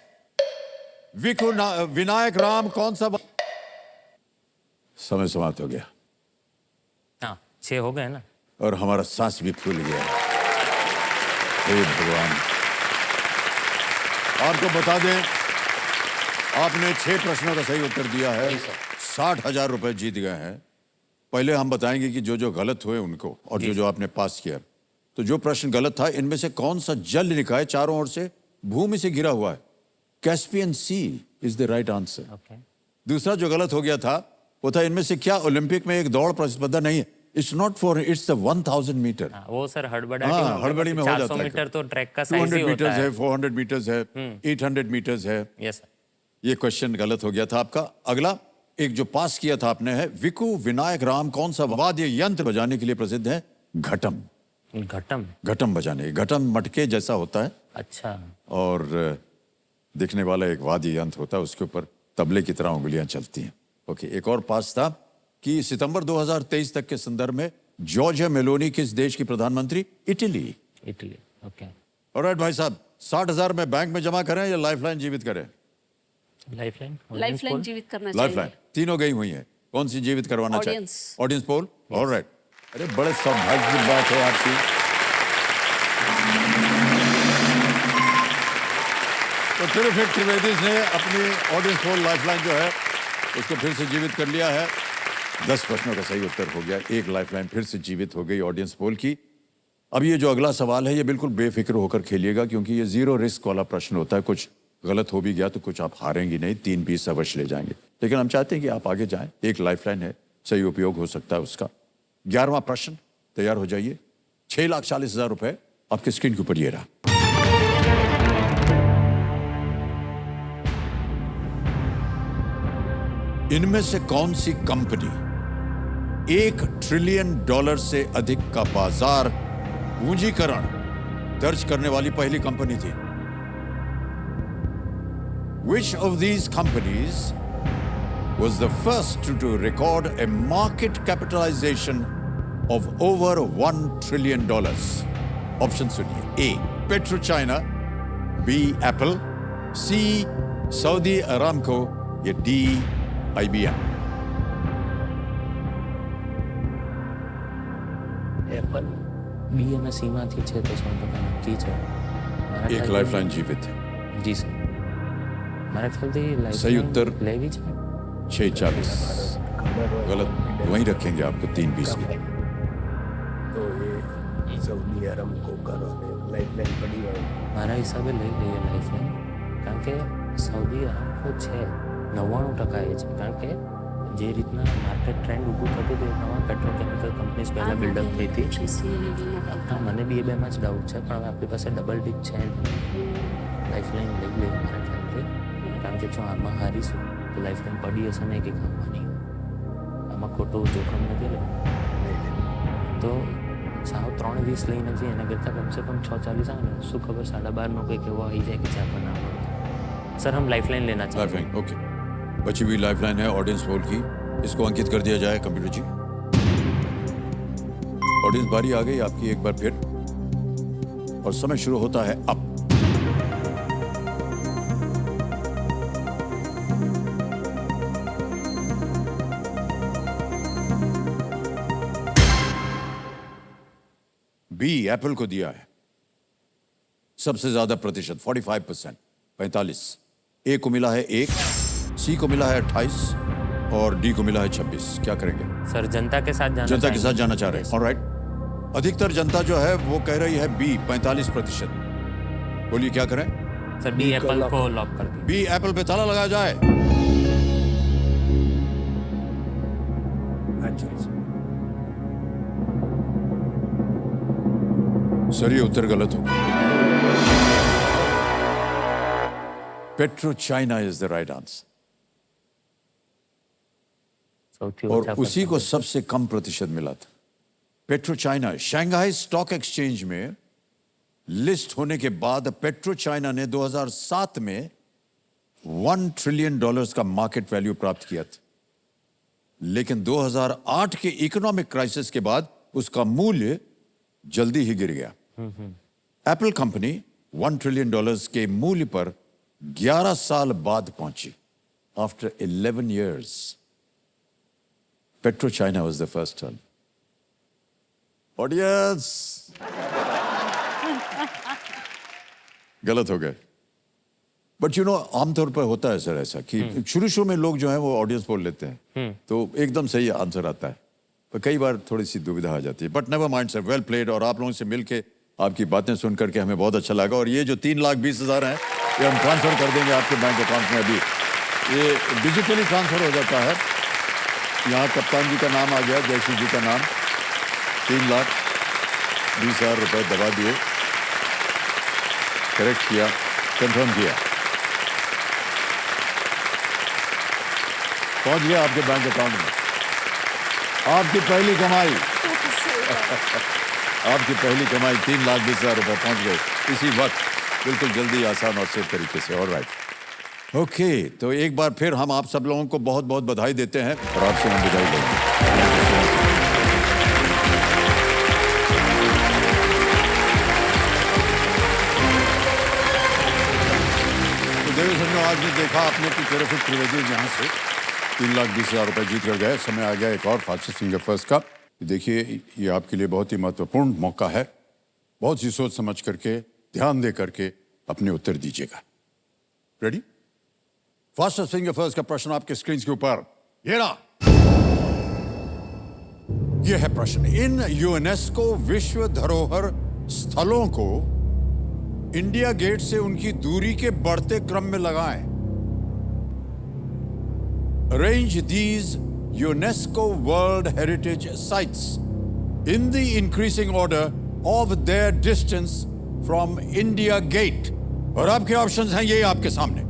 Bhikhu Vinayak Ram कौन सा समय समाप्त हो गया। हाँ 6 हो गए ना, और हमारा सांस भी फूल गया। हे भगवान, आपको बता दें आपने 6 प्रश्नों का सही उत्तर दिया है, 60,000 रुपए जीत गए हैं। पहले हम बताएंगे कि जो जो गलत हुए उनको और जो जो आपने पास किया। तो जो प्रश्न गलत था, इनमें से कौन सा जल निकाय चारों ओर से भूमि से घिरा हुआ है? Caspian sea is the right answer. दूसरा जो गलत हो गया था वो था इनमें से क्या ओलंपिक में एक दौड़ प्रतिस्पर्धा नहीं है? It's not four, it's the 1000 metre. वो सर हड़बड़ी हड़बड़ी में हो जाता है। 400 मीटर तो ट्रैक का साइज ही 200 होता मीटर्स है। है, 400 मीटर्स है, 800 मीटर्स है। Yes sir. ये क्वेश्चन गलत हो गया था आपका। अगला एक जो पास किया था आपने है, भिखु विनायक राम कौन सा वाद्य यंत्र बजाने के लिए प्रसिद्ध है? घटम। घटम। घटम बजाने, घटम मटके जैसा होता है अच्छा। और दिखने वाला एक वाद्य यंत्र होता है, उसके ऊपर तबले की तरह उंगलियां चलती हैं। ओके, एक और पास था कि सितंबर 2023 तक के संदर्भ में जॉर्जिया मेलोनी किस देश की प्रधानमंत्री? इटली। इटली। ओके। ऑलराइट भाई साहब, 60,000 में बैंक में जमा करें या लाइफलाइन जीवित करें? लाइफलाइन जीवित करना चाहिए। लाइफलाइन तीनों गई हुई हैं, कौन सी जीवित करवाना चाहिए? Audience poll. ऑलराइट, अरे बड़े सौभाग्य की बात है आपकी। तो टेरिफिक त्रिवेदी ने अपनी ऑडियंस पोल लाइफलाइन जो है उसको फिर से जीवित कर लिया है। 10 प्रश्नों का सही उत्तर हो गया, एक लाइफलाइन फिर से जीवित हो गई ऑडियंस पोल की। अब ये जो अगला सवाल है ये बिल्कुल बेफिक्र होकर खेलिएगा, क्योंकि ये जीरो रिस्क वाला प्रश्न होता है। कुछ गलत हो भी गया तो कुछ आप हारेंगी नहीं, 3 20 अवश्य ले जाएंगे। लेकिन हम चाहते हैं कि आप आगे जाएं, एक लाइफलाइन है, सही उपयोग हो सकता है उसका। 11वां प्रश्न, तैयार हो जाइए। 6,40,000 रुपए आपके स्क्रीन के ऊपर ये रहा। इनमें से कौन सी कंपनी $1 ट्रिलियन से अधिक का बाजार पूंजीकरण दर्ज करने वाली पहली कंपनी थी? Which of these companies was the first to record a market capitalization of over $1 trillion? Option सुनिए। A. PetroChina, B. Apple, C. Saudi Aramco या D. IBM? એપલ બીએમએસસીમાંથી છે તો 100% નક્કી છે મારા एक ખ્યાલથી- लाइफलाइन जीवित है। જી સર મારા ખ્યાલથી सही લાइफલાइन उत्तर લેવી છે 6:40। गलत, वहीं रखेंगे आपको 3:20 में। तो ये सऊदी अरमको करो लाइफलाइन पड़ी હોય મારા હિસાબે લઈ લઈએ લાઈફલાइन કારણ કે સૌદી અરામકો છે 99% એ છે કારણ કે જે રીતના માર્કેટ ટ્રેન્ડ ઊભું થતું હતું એ પ્રમાણે પેટ્રોકેમિકલ કંપનીઝ પહેલાં બિલ્ડઅપ થઈ હતી હા મને બી એ બેમાં જ ડાઉટ છે પણ હવે આપણી પાસે ડબલ ડિક છે લાઈફલાइन લઈ લઈએ મારા ખ્યાલથી કારણ કે જો આમાં હારીશું તો લાઈફલાइन પડી હશે ને કે કામમાં નહીં હોય આમાં ખોટું જોખમ નથી લેવું તો સાવ 3:20 લઈને જઈએ એના કરતાં કમસે કમ 6:40 આવે ને શું ખબર 12:30નો કંઈક એવો આવી જાય કે જ્યાં પણ ના મળે સર हम लाइफलाइन लेना चाहते हैं लाइफलाइन, ओके। बची हुई लाइफलाइन है ऑडियंस पोल की, इसको अंकित कर दिया जाए कंप्यूटर जी। ऑडियंस बारी आ गई आपकी एक बार फिर, और समय शुरू होता है अब। बी एप्पल को दिया है सबसे ज्यादा प्रतिशत 45%, 45। ए को मिला है 1, सी को मिला है 28 और डी को मिला है 26। क्या करेंगे? सर जनता के साथ जाना जनता के चाहेंगे। साथ जाना चाह रहे हैं, ऑलराइट। अधिकतर जनता जो है वो कह रही है बी 45%। बोलिए क्या करें? सर बी एप्पल को लॉक कर दिया बी एप्पल पे ताला लगाया जाए। अच्छा सर ये उत्तर गलत हो। Petro China is the right answer, સૌથી और ઓછા उसी को सबसे कम प्रतिशत मिला था। Petro China Shanghai stock exchange में लिस्ट होने के बाद पेट्रो चाइना ने 2007 में $1 ट्रिलियन का मार्केट वैल्यू प्राप्त किया था, लेकिन 2008 के इकोनॉमिक क्राइसिस के बाद उसका मूल्य जल्दी ही गिर गया। एप्पल कंपनी $1 ट्रिलियन के मूल्य पर 11 साल बाद पहुंची। After 11 years, petro China was the first turn. Audience गलत हो गए, बट यू नो आमतौर पर होता है सर ऐसा कि शुरू में लोग जो हैं वो ऑडियंस बोल लेते हैं तो एकदम सही आंसर आता है, पर कई बार थोड़ी सी दुविधा आ जाती है। But never mind sir, well played. और आप लोगों से मिलके आपकी बातें सुन करके हमें बहुत अच्छा लगा। और ये जो 3,20,000 हैं ये हम ट्रांसफर कर देंगे आपके बैंक अकाउंट में। अभी ये डिजिटली ट्रांसफर हो जाता है। यहाँ कप्तान जी का नाम आ गया, जयश्री जी का नाम। 3,20,000 रुपए दबा दिए, करेक्ट किया, कंफर्म किया, पहुंच गया आपके बैंक अकाउंट में। आपकी पहली कमाई आपकी पहली कमाई 3,20,000 रुपए पहुंच गए इसी वक्त, बिल्कुल जल्दी, आसान और सेफ तरीके से। Alright, okay. तो एक बार फिर हम आप सब लोगों को बहुत बहुत बधाई देते हैं और आपसे हम विदाई लेंगे। तो देवी संजो, आज ने देखा आपने कि टेरिफिक त्रिवेदी यहाँ से 3,20,000 रुपए जीत कर गए। समय आ गया एक और फास्टेस्ट फिंगर फर्स्ट का। देखिए ये आपके लिए बहुत ही महत्वपूर्ण मौका है, बहुत सी सोच समझ करके, ध्यान दे करके अपने उत्तर दीजिएगा। रेडी? फास्टेस्ट फिंगर फर्स्ट का प्रश्न आपके स्क्रीन के ऊपर ये रहा। यह है प्रश्न। इन यूनेस्को विश्व धरोहर स्थलों को इंडिया गेट से उनकी दूरी के बढ़ते क्रम में लगाएं। Arrange these UNESCO world heritage sites in the increasing order of their distance from India Gate. और आपके ऑप्शंस हैं ये आपके सामने।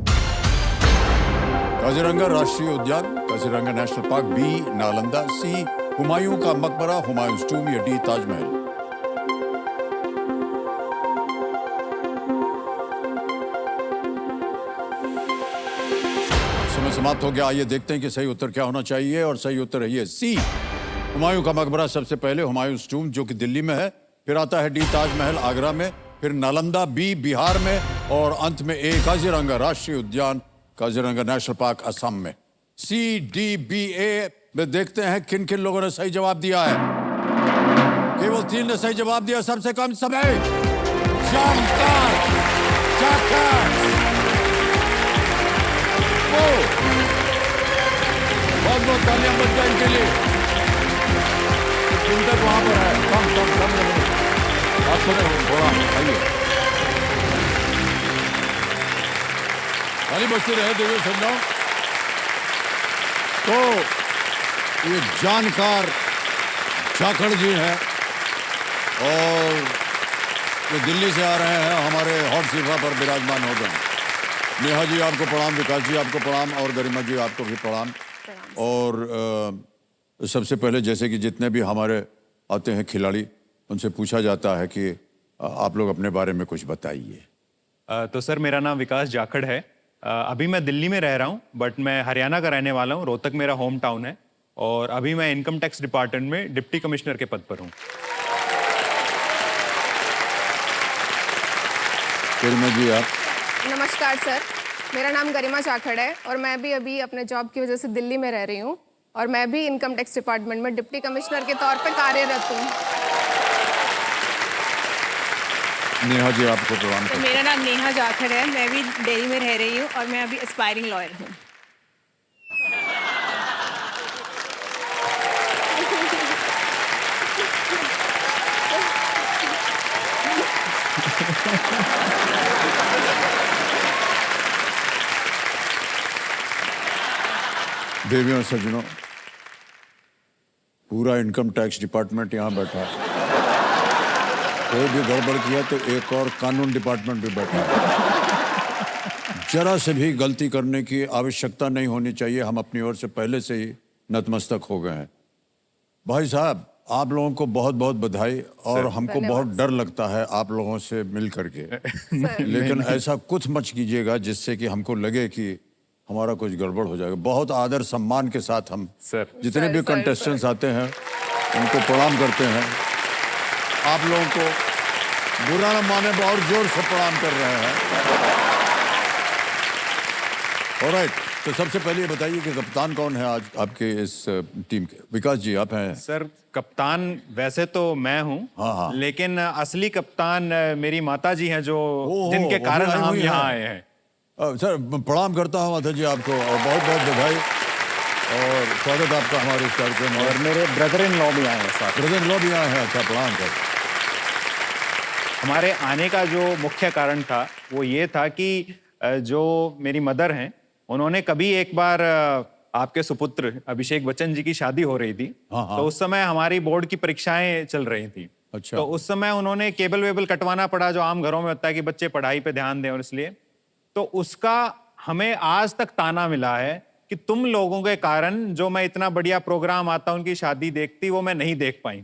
काजीरंगा राष्ट्रीय उद्यान, Kaziranga national park, B Nalanda, C Humayun का मकबरा, हुमायूंस टूम, या डी ताजमहल। समय समाप्त हो गया। आइए देखते हैं कि सही उत्तर क्या होना चाहिए, और सही उत्तर है ये सी हुमायूं का मकबरा सबसे पहले, हुमायूंस टूम जो कि दिल्ली में है, फिर आता है डी ताजमहल आगरा में, फिर नालंदा, बी बिहार में, और अंत में ए काजीरंगा राष्ट्रीय उद्यान, काजीरंगा नेशनल पार्क असम में। सी डी बी ए में देखते हैं किन किन लोगों ने सही जवाब दिया है। केवल 3 ने सही जवाब दिया। सबसे कम समय जानकार जाकर बहुत बहुत तालियां बज जाए इनके लिए। चिंतक वहां पर है। कम आप सुने थोड़ा आइए, ताली बजती रहे देवी संजो। तो ये जानकार जाखड़ जी हैं और ये दिल्ली से आ रहे हैं, हमारे हॉट सीफा पर विराजमान हो गए। नेहा जी आपको प्रणाम, विकास जी आपको प्रणाम, और गरिमा जी आपको भी प्रणाम। और सबसे पहले जैसे कि जितने भी हमारे आते हैं खिलाड़ी, उनसे पूछा जाता है कि आप लोग अपने बारे में कुछ बताइए। तो सर मेरा नाम विकास जाखड़ है। अभी मैं दिल्ली में रह रहा हूँ, बट मैं हरियाणा का रहने वाला हूँ। रोहतक मेरा होम टाउन है, और अभी मैं इनकम टैक्स डिपार्टमेंट में डिप्टी कमिश्नर के पद पर हूँ। गरिमा जी आप? नमस्कार सर, मेरा नाम गरिमा जाखड़ है, और मैं भी अभी अपने जॉब की वजह से दिल्ली में रह रही हूँ, और मैं भी इनकम टैक्स डिपार्टमेंट में डिप्टी कमिश्नर के तौर पर कार्यरत हूँ। नेहा जी आपको प्रणाम। तो मेरा नाम नेहा जाखड़ है, मैं भी दिल्ली में रह रही हूँ, और मैं अभी एस्पायरिंग लॉयर हूँ। देवियों सज्जनों, पूरा इनकम टैक्स डिपार्टमेंट यहाँ बैठा है। कोई भी गड़बड़ किया तो एक और कानून डिपार्टमेंट भी बैठा है। जरा से भी गलती करने की आवश्यकता नहीं होनी चाहिए। हम अपनी ओर से पहले से ही नतमस्तक हो गए हैं। भाई साहब, आप लोगों को बहुत बहुत बधाई, और हमको बहुत डर लगता है आप लोगों से मिल करके। लेकिन ऐसा कुछ मत कीजिएगा जिससे कि हमको लगे कि हमारा कुछ गड़बड़ हो जाएगा। बहुत आदर सम्मान के साथ हम जितने भी कंटेस्टेंट्स आते हैं उनको प्रणाम करते हैं। आप लोगों को बुरा न माने, बहुत जोर से प्रणाम कर रहे हैं। ऑलराइट, तो सबसे पहले ये बताइए कि कप्तान कौन है आज आपके इस टीम के? विकास जी आप हैं। सर कप्तान वैसे तो मैं हूँ, हाँ। लेकिन असली कप्तान मेरी माता जी हैं, जो जिनके कारण हम यहाँ आए हैं। सर प्रणाम करता हूँ माता जी आपको, और बहुत बहुत बधाई और स्वागत आपका हमारे इस कार्यक्रम में। और मेरे ब्रदर इन लॉ भी आए हैं साथ। ब्रदर इन लॉ भी आए हैं, अच्छा प्रणाम कर। हमारे आने का जो मुख्य कारण था वो ये था कि जो मेरी मदर हैं, उन्होंने कभी एक बार आपके सुपुत्र अभिषेक बच्चन जी की शादी हो रही थी। तो उस समय हमारी बोर्ड की परीक्षाएं चल रही थी। अच्छा। तो उस समय उन्होंने केबल वेबल कटवाना पड़ा, जो आम घरों में होता है कि बच्चे पढ़ाई पे ध्यान दें, और इसलिए तो उसका हमें आज तक ताना मिला है कि तुम लोगों के कारण जो मैं इतना बढ़िया प्रोग्राम आता उनकी शादी देखती, वो मैं नहीं देख पाई।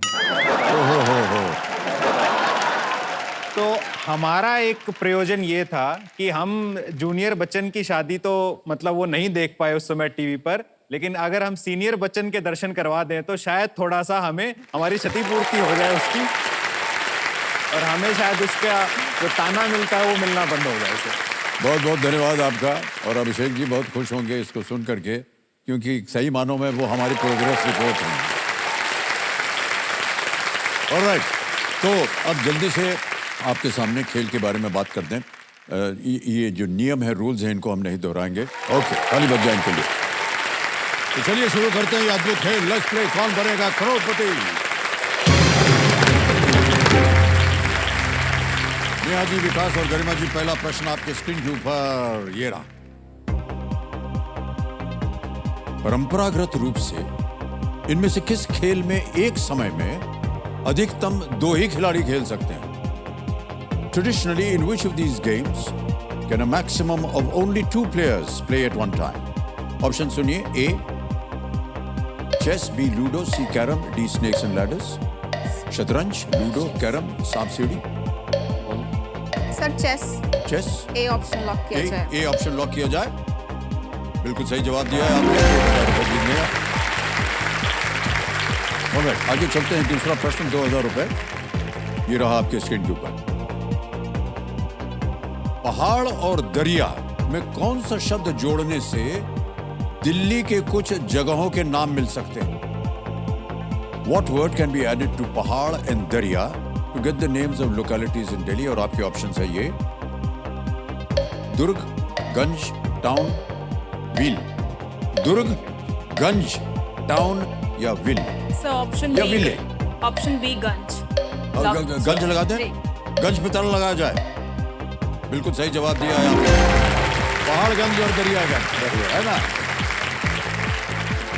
तो हमारा एक प्रयोजन ये था कि हम जूनियर बच्चन की शादी तो मतलब वो नहीं देख पाए उस समय टीवी पर, लेकिन अगर हम सीनियर बच्चन के दर्शन करवा दें तो शायद थोड़ा सा हमें हमारी क्षतिपूर्ति हो जाए उसकी, और हमें शायद उसका जो ताना मिलता है वो मिलना बंद हो जाए। बहुत बहुत धन्यवाद आपका। और अभिषेक जी बहुत खुश होंगे इसको सुन करके, क्योंकि सही मानों में वो हमारी प्रोग्रेस रिपोर्ट है। ऑलराइट, तो अब जल्दी से आपके सामने खेल के बारे में बात कर दें। ये जो नियम है, रूल्स हैं, इनको हम नहीं दोहराएंगे। ओके, ताली बज जाए इनके लिए। तो चलिए शुरू करते हैं ये अद्भुत खेल लेट्स प्ले कौन बनेगा करोड़पति। नेहा जी, विकास और गरिमा जी, पहला प्रश्न आपके स्क्रीन के ऊपर ये रहा। परंपरागत रूप से इनमें से किस खेल में एक समय में अधिकतम 2 ही खिलाड़ी खेल सकते हैं? Traditionally, in which of these games can a maximum of only 2 players play at one time? Option सुनिए: A. Chess, B. Ludo, C. Carrom, D. Snakes and Ladders. शतरंज, लूडो, कैरम, सांप सीढ़ी। Sir chess. Chess. A option lock किया जाए। ए option lock किया जाए। बिल्कुल सही जवाब दिया है आपने, 1000 रुपए जीतने हैं। ऑलराइट, आगे चलते हैं। दूसरा प्रश्न 2000 रुपए ये रहा आपके स्क्रीन के ऊपर। पहाड़ और दरिया में कौन सा शब्द जोड़ने से दिल्ली के कुछ जगहों के नाम मिल सकते हैं? What word can be added to पहाड़ and दरिया to get the names of localities in Delhi? और आपके ऑप्शंस है ये: दुर्ग, गंज, टाउन, विल। दुर्ग, गंज, टाउन या विल? सर ऑप्शन या बी। विले? ऑप्शन बी गंज। गंज लगा दें? गंज पे ताला लगाया जाए। बिल्कुल सही जवाब दिया है आपने। पहाड़गंज और दरियागंज है ना।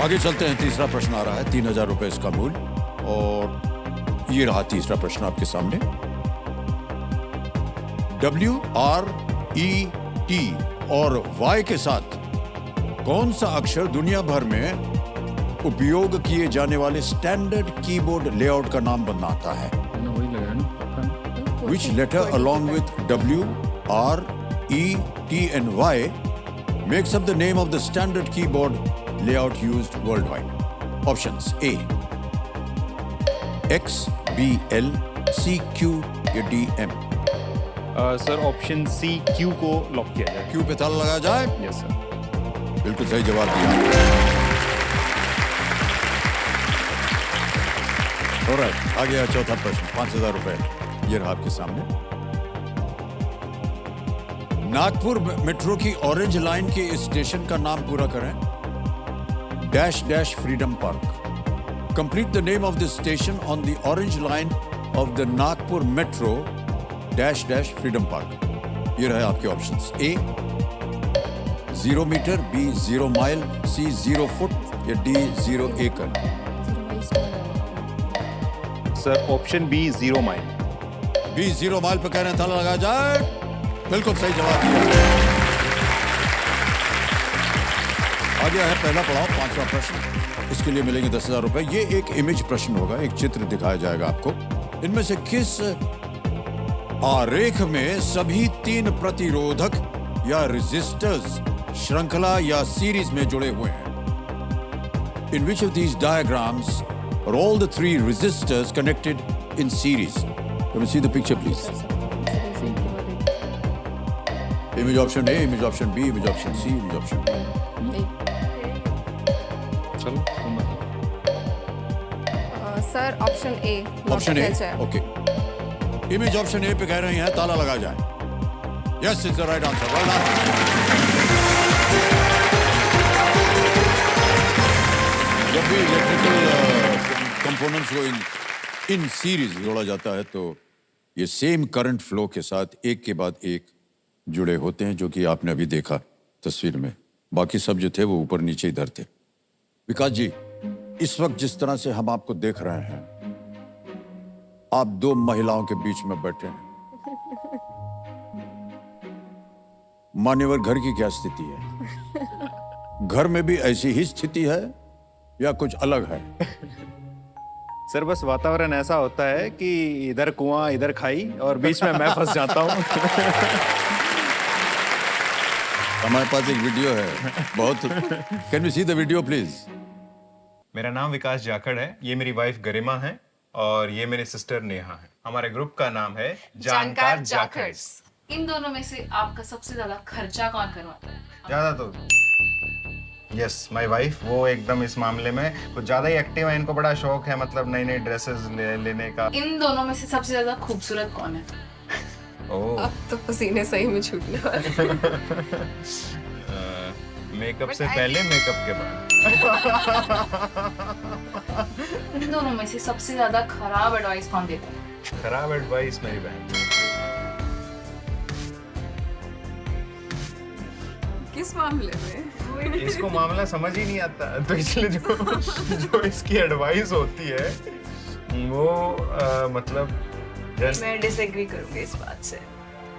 आगे चलते हैं। तीसरा प्रश्न आ रहा है, 3000 रुपए इसका मूल्य, और ये रहा तीसरा प्रश्न आपके सामने। WRET और Y के साथ कौन सा अक्षर दुनिया भर में उपयोग किए जाने वाले स्टैंडर्ड कीबोर्ड लेआउट का नाम बनाता है? Which letter along with W, R, E, T and Y makes up the name of the standard keyboard layout used worldwide? Options: A. X, B, L, C, Q या D, M? Sir option C Q को lock किया जाए। Q पे ताला लगाया जाए? Yes sir. बिल्कुल सही जवाब दिया। ऑलराइट, आ गया चौथा प्रश्न, 5000 रुपए ये रहा आपके सामने। नागपुर मेट्रो की ऑरेंज लाइन के स्टेशन का नाम पूरा करें। Dash dash freedom park. Complete the name of the station on the orange line of the Nagpur metro dash dash freedom park. ये रहे आपके options: A 0 metre, B 0 mile, C 0 foot या D 0 एकड़? Sir option B 0 mile. B 0 mile पे कह रहे हैं, ताला लगाया जाए। बिल्कुल सही जवाब दिया। आ गया है पहला पड़ाव, 5वां प्रश्न। इसके लिए मिलेंगे 10,000 रुपए। ये एक इमेज प्रश्न होगा, एक चित्र दिखाया जाएगा आपको। इनमें से किस आरेख में सभी 3 प्रतिरोधक या रेजिस्टर्स श्रृंखला या सीरीज में जुड़े हुए हैं? In which of these diagrams are all the 3 resistors connected in series? Can we see the picture, please? Image option A, image option B, image option C, image option D. चलो sir option A lock option किया ए, जाए। Okay. Image option A पे कह रही हैं, ताला लगा जाए। Yes, it's the right answer. Well done. जब भी इलेक्ट्रिकल कंपोनेंट्स को इन सीरीज जोड़ा जाता है तो ये सेम करंट फ्लो के साथ एक के बाद एक जुड़े होते हैं, जो कि आपने अभी देखा तस्वीर में। बाकी सब जो थे वो ऊपर नीचे इधर थे। विकास जी, इस वक्त जिस तरह से हम आपको देख रहे हैं, आप 2 महिलाओं के बीच में बैठे हैं। मान्यवर, घर की क्या स्थिति है? घर में भी ऐसी ही स्थिति है या कुछ अलग है? सर बस वातावरण ऐसा होता है कि इधर कुआं इधर खाई और बीच में मैं फंस जाता हूँ। हमारे पास एक वीडियो है, बहुत। Can we see the video please? मेरा नाम विकास जाखड़ है, ये मेरी वाइफ गरिमा है और ये मेरी सिस्टर नेहा है। हमारे ग्रुप का नाम है जानकार जाखड़्स। इन दोनों में से आपका सबसे ज्यादा खर्चा कौन करवाता है? ज्यादा तो यस माय वाइफ, वो एकदम इस मामले में कुछ ज्यादा ही एक्टिव है। इनको बड़ा शौक है, मतलब नई नई ड्रेसेस लेने का। इन दोनों में से सबसे ज्यादा खूबसूरत कौन है? अब तो पसीने सही में छूटने वाले। मेकअप से पहले, मेकअप के बाद। इन दोनों में से सबसे ज्यादा खराब एडवाइस कौन देता है? खराब एडवाइस मेरी बहन। किस मामले में? इसको मामला समझ ही नहीं आता, तो इसलिए जो इसकी एडवाइस होती है वो मतलब मैं डिसएग्री करूंगी इस बात से,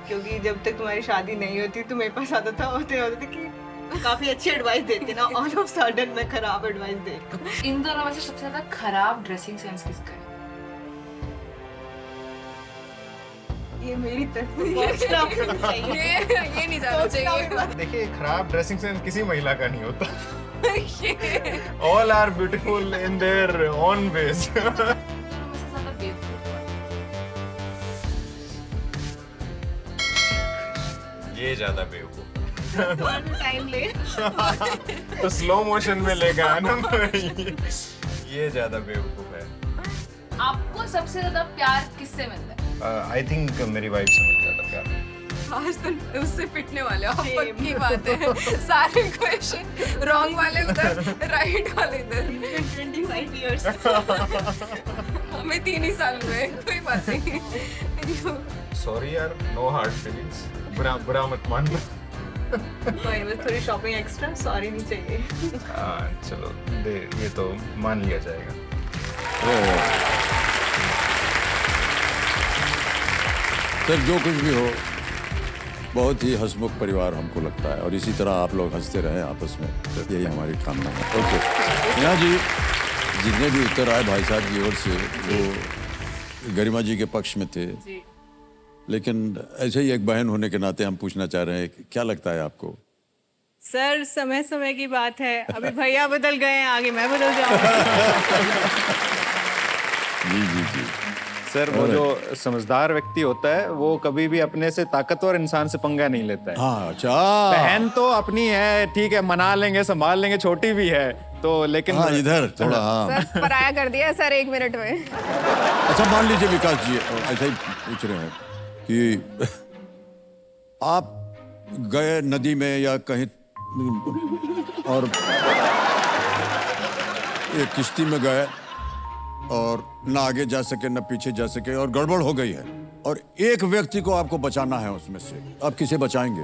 क्योंकि जब तक तुम्हारी शादी नहीं होती तो मेरे पास आता था होते कि काफी अच्छी एडवाइस देती ना, ऑल ऑफ सडन मैं खराब एडवाइस देती हूँ। इन दोनों में से सबसे ज्यादा खराब ड्रेसिंग सेंस किसका है? ये मेरी तरफ ये नहीं जाना चाहिए। देखिए, खराब ड्रेसिंग सेंस किसी महिला का नहीं होता। All are beautiful in their own ways. ये ज्यादा बेवकूफ। टाइम ले। तो स्लो मोशन में लेगा आनंद। ये ज्यादा बेवकूफ है। आपको सबसे ज्यादा प्यार किससे मिलता है? आई थिंक मेरी वाइफ से मुझे ज्यादा प्यार। आज तो उससे पिटने वाले हो, अब पक्की बात है। सारे क्वेश्चन रॉन्ग वाले उधर, राइट वाले इधर। 25 इयर्स। हमें 3 ही साल हुए, कोई बात नहीं। सॉरी यार, नो हार्ड फीलिंग्स। बुरा मत मानना। थोड़ी शॉपिंग एक्स्ट्रा, सॉरी नहीं चाहिए। चलो ये तो मान लिया जाएगा। सर, जो कुछ भी हो, बहुत ही हंसमुख परिवार हमको लगता है, और इसी तरह आप लोग हंसते रहें आपस में, यही हमारी कामना है। ओके नेहा जी, जितने भी उत्तर आए भाई साहब की ओर से वो गरिमा जी के पक्ष में थे, लेकिन ऐसे ही एक बहन होने के नाते हम पूछना चाह रहे हैं, क्या लगता है आपको? सर, समय समय की बात है, अभी भैया बदल गए हैं, आगे मैं बदल जाऊंगा। जी। सर, वो जो समझदार व्यक्ति होता है वो कभी भी अपने से ताकतवर इंसान से पंगा नहीं लेता है। हाँ, अच्छा। बहन तो अपनी है, ठीक है, मना लेंगे, संभाल लेंगे, छोटी भी है तो, लेकिन हाँ, इधर थोड़ा हाँ। सर, पराया कर दिया सर 1 मिनट में। अच्छा, मान लीजिए विकास जी ऐसा ही पूछ रहे हैं कि आप गए नदी में या कहीं और एक किश्ती में गए और ना आगे जा सके ना पीछे जा सके और गड़बड़ हो गई है, और एक व्यक्ति को आपको बचाना है उसमें से, आप किसे बचाएंगे?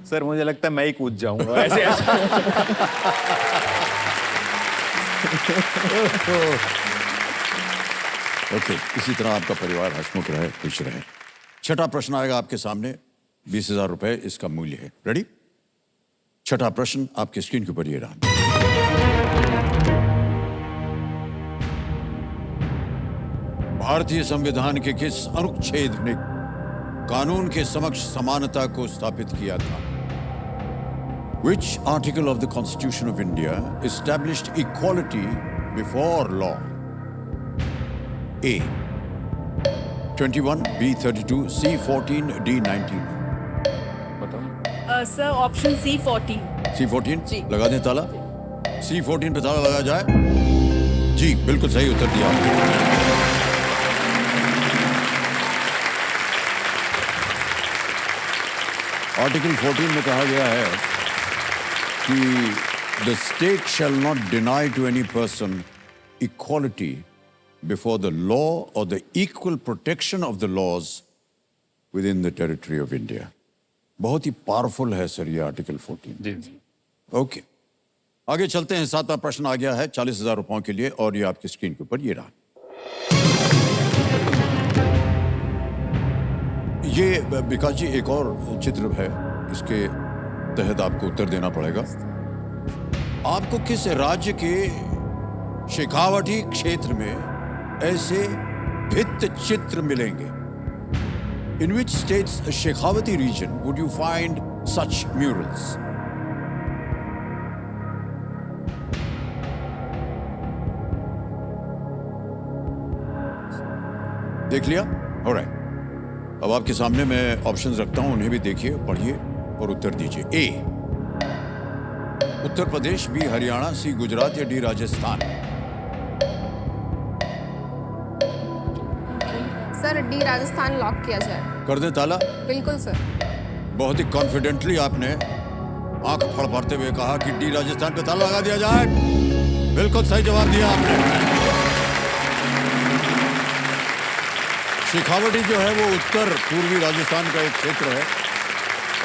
सर, मुझे लगता है मैं ही कूद जाऊंगा ऐसे। ओके, इसी तरह आपका परिवार हंसमुख रहे, खुश रहे। छठा प्रश्न आएगा आपके सामने, 20,000 रुपए इसका मूल्य है। रेडी? छठा प्रश्न आपके स्क्रीन के ऊपर ये रहा। भारतीय संविधान के किस अनुच्छेद ने कानून के समक्ष समानता को स्थापित किया था? Which article of the Constitution of India established equality before law? A. 21, B. 32, C. 14, D. 19. Sir, option C 14। C 14 लगा दें ताला। C 14 पे ताला लगा जाए। जी, बिल्कुल सही उत्तर दिया आपने। आर्टिकल 14 में कहा गया है कि the state shall not deny to any person equality before the law और the equal protection of the laws within the territory of India. बहुत ही पावरफुल है सर ये आर्टिकल 14। जी। ओके, आगे चलते हैं। 7वां प्रश्न आ गया है 40,000 रुपयों के लिए, और ये आपकी स्क्रीन के ऊपर ये रहा। ये विकास जी एक और चित्र है, इसके तहत आपको उत्तर देना पड़ेगा। आपको किस राज्य के शेखावटी क्षेत्र में ऐसे भित्त चित्र मिलेंगे? In which state's Shekhawati region would you find such murals? देख लिया? Alright. अब आपके सामने मैं ऑप्शंस रखता हूं, उन्हें भी देखिए, पढ़िए और उत्तर दीजिए। A. Uttar Pradesh, B. Haryana, C. Gujarat या D. Rajasthan. Sir, D Rajasthan lock किया जाए। कर दे ताला। बिल्कुल सर। बहुत ही कॉन्फिडेंटली आपने आंख फड़फड़ाते हुए कहा कि डी राजस्थान पे ताला लगा दिया जाए। बिल्कुल सही जवाब दिया आपने। शेखावटी जो है वो उत्तर पूर्वी राजस्थान का एक क्षेत्र है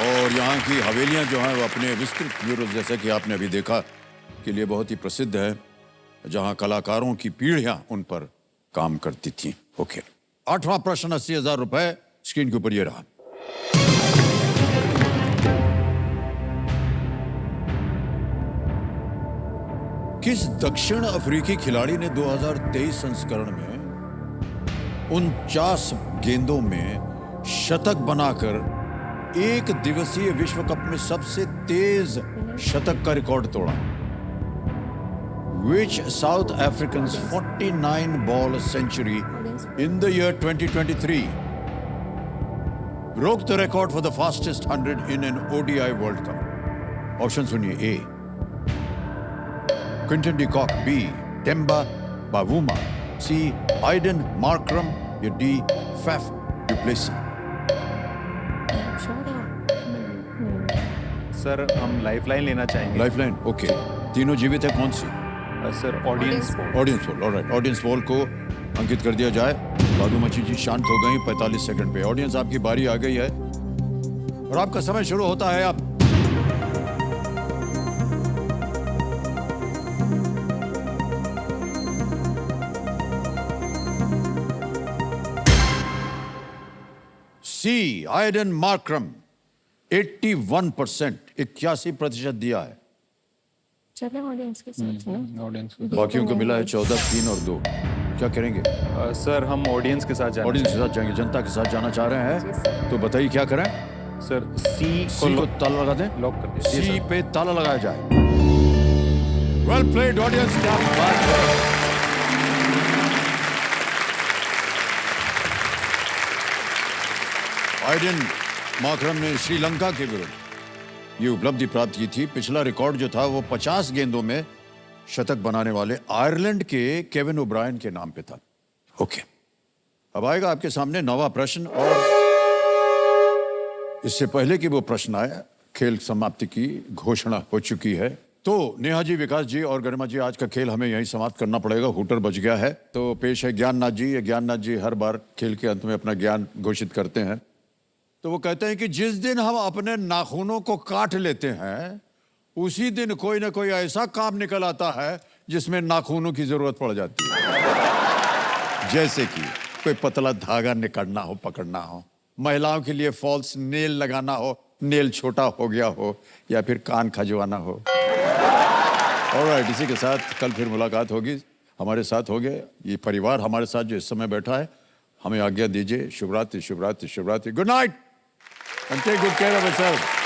और यहाँ की हवेलियाँ जो हैं वो अपने विस्तृत ब्यूरो, जैसे कि आपने अभी देखा, के लिए बहुत ही प्रसिद्ध है, जहाँ कलाकारों की पीढ़ियाँ उन पर काम करती थी। ओके, 8वां प्रश्न 80,000 रुपए स्क्रीन के ऊपर ये रहा। किस दक्षिण अफ्रीकी खिलाड़ी ने 2023 संस्करण में 49 गेंदों में शतक बनाकर एक दिवसीय विश्व कप में सबसे तेज शतक का रिकॉर्ड तोड़ा? Which South African's 49-ball century in the year 2023 broke the record for the fastest 100 in an ODI World Cup? Option सुनिए। A. Quinton de Kock, B. Demba Bavuma, C. Aiden Markram, या D. Faf du Plessis? Sir हम lifeline लेना चाहेंगे। Lifeline, okay. तीनों जीवित है, कौन सी? Sir audience poll. Audience poll, alright. Audience poll को अंकित कर दिया जाए। बादूमची जी शांत हो गई 45 सेकंड पे। ऑडियंस आपकी बारी आ गई है और आपका समय शुरू होता है। आप सी आइडन मार्क्रम 81%, 81% दिया है। चले ऑडियंस के साथ ना। ऑडियंस बाकियों को मिला है 14, 3 और 2। क्या करेंगे? सर हम ऑडियंस के साथ जाएंगे। ऑडियंस के साथ जाएंगे, जनता के साथ जाना चाह रहे हैं, तो बताइए क्या करें? सर सी को ताला लगा दें, लॉक कर दीजिए। सी पे ताला लगाया जाए। वेल प्लेड ऑडियंस, क्या बात है। आइडन मार्क्रम ने श्रीलंका के विरुद्ध ये उपलब्धि प्राप्त की थी। पिछला रिकॉर्ड जो था वो 50 गेंदों में शतक बनाने वाले आयरलैंड के केविन ओब्रायन के नाम पे था। ओके, अब आएगा आपके सामने 9वां प्रश्न और इससे पहले कि वो प्रश्न आए, खेल समाप्ति की घोषणा हो चुकी है। तो नेहा जी, विकास जी और गरिमा जी, आज का खेल हमें यहीं समाप्त करना पड़ेगा। हूटर बज गया है। तो पेश है ज्ञाननाथ जी। ये ज्ञाननाथ जी हर बार खेल के अंत में अपना ज्ञान घोषित करते हैं। तो वो कहते हैं कि जिस दिन हम अपने नाखूनों को काट लेते हैं उसी दिन कोई ना कोई ऐसा काम निकल आता है जिसमें नाखूनों की जरूरत पड़ जाती है। जैसे कि कोई पतला धागा निकालना हो, पकड़ना हो, महिलाओं के लिए फॉल्स नेल लगाना हो, नेल छोटा हो गया हो, या फिर कान खजवाना हो। ऑलराइट, इसी के साथ कल फिर मुलाकात होगी। हमारे साथ हो गए ये परिवार, हमारे साथ जो इस समय बैठा है। हमें आज्ञा दीजिए। शुभ रात्रि, शुभ रात्रि, शुभ रात्रि। Good night and take good care of yourself.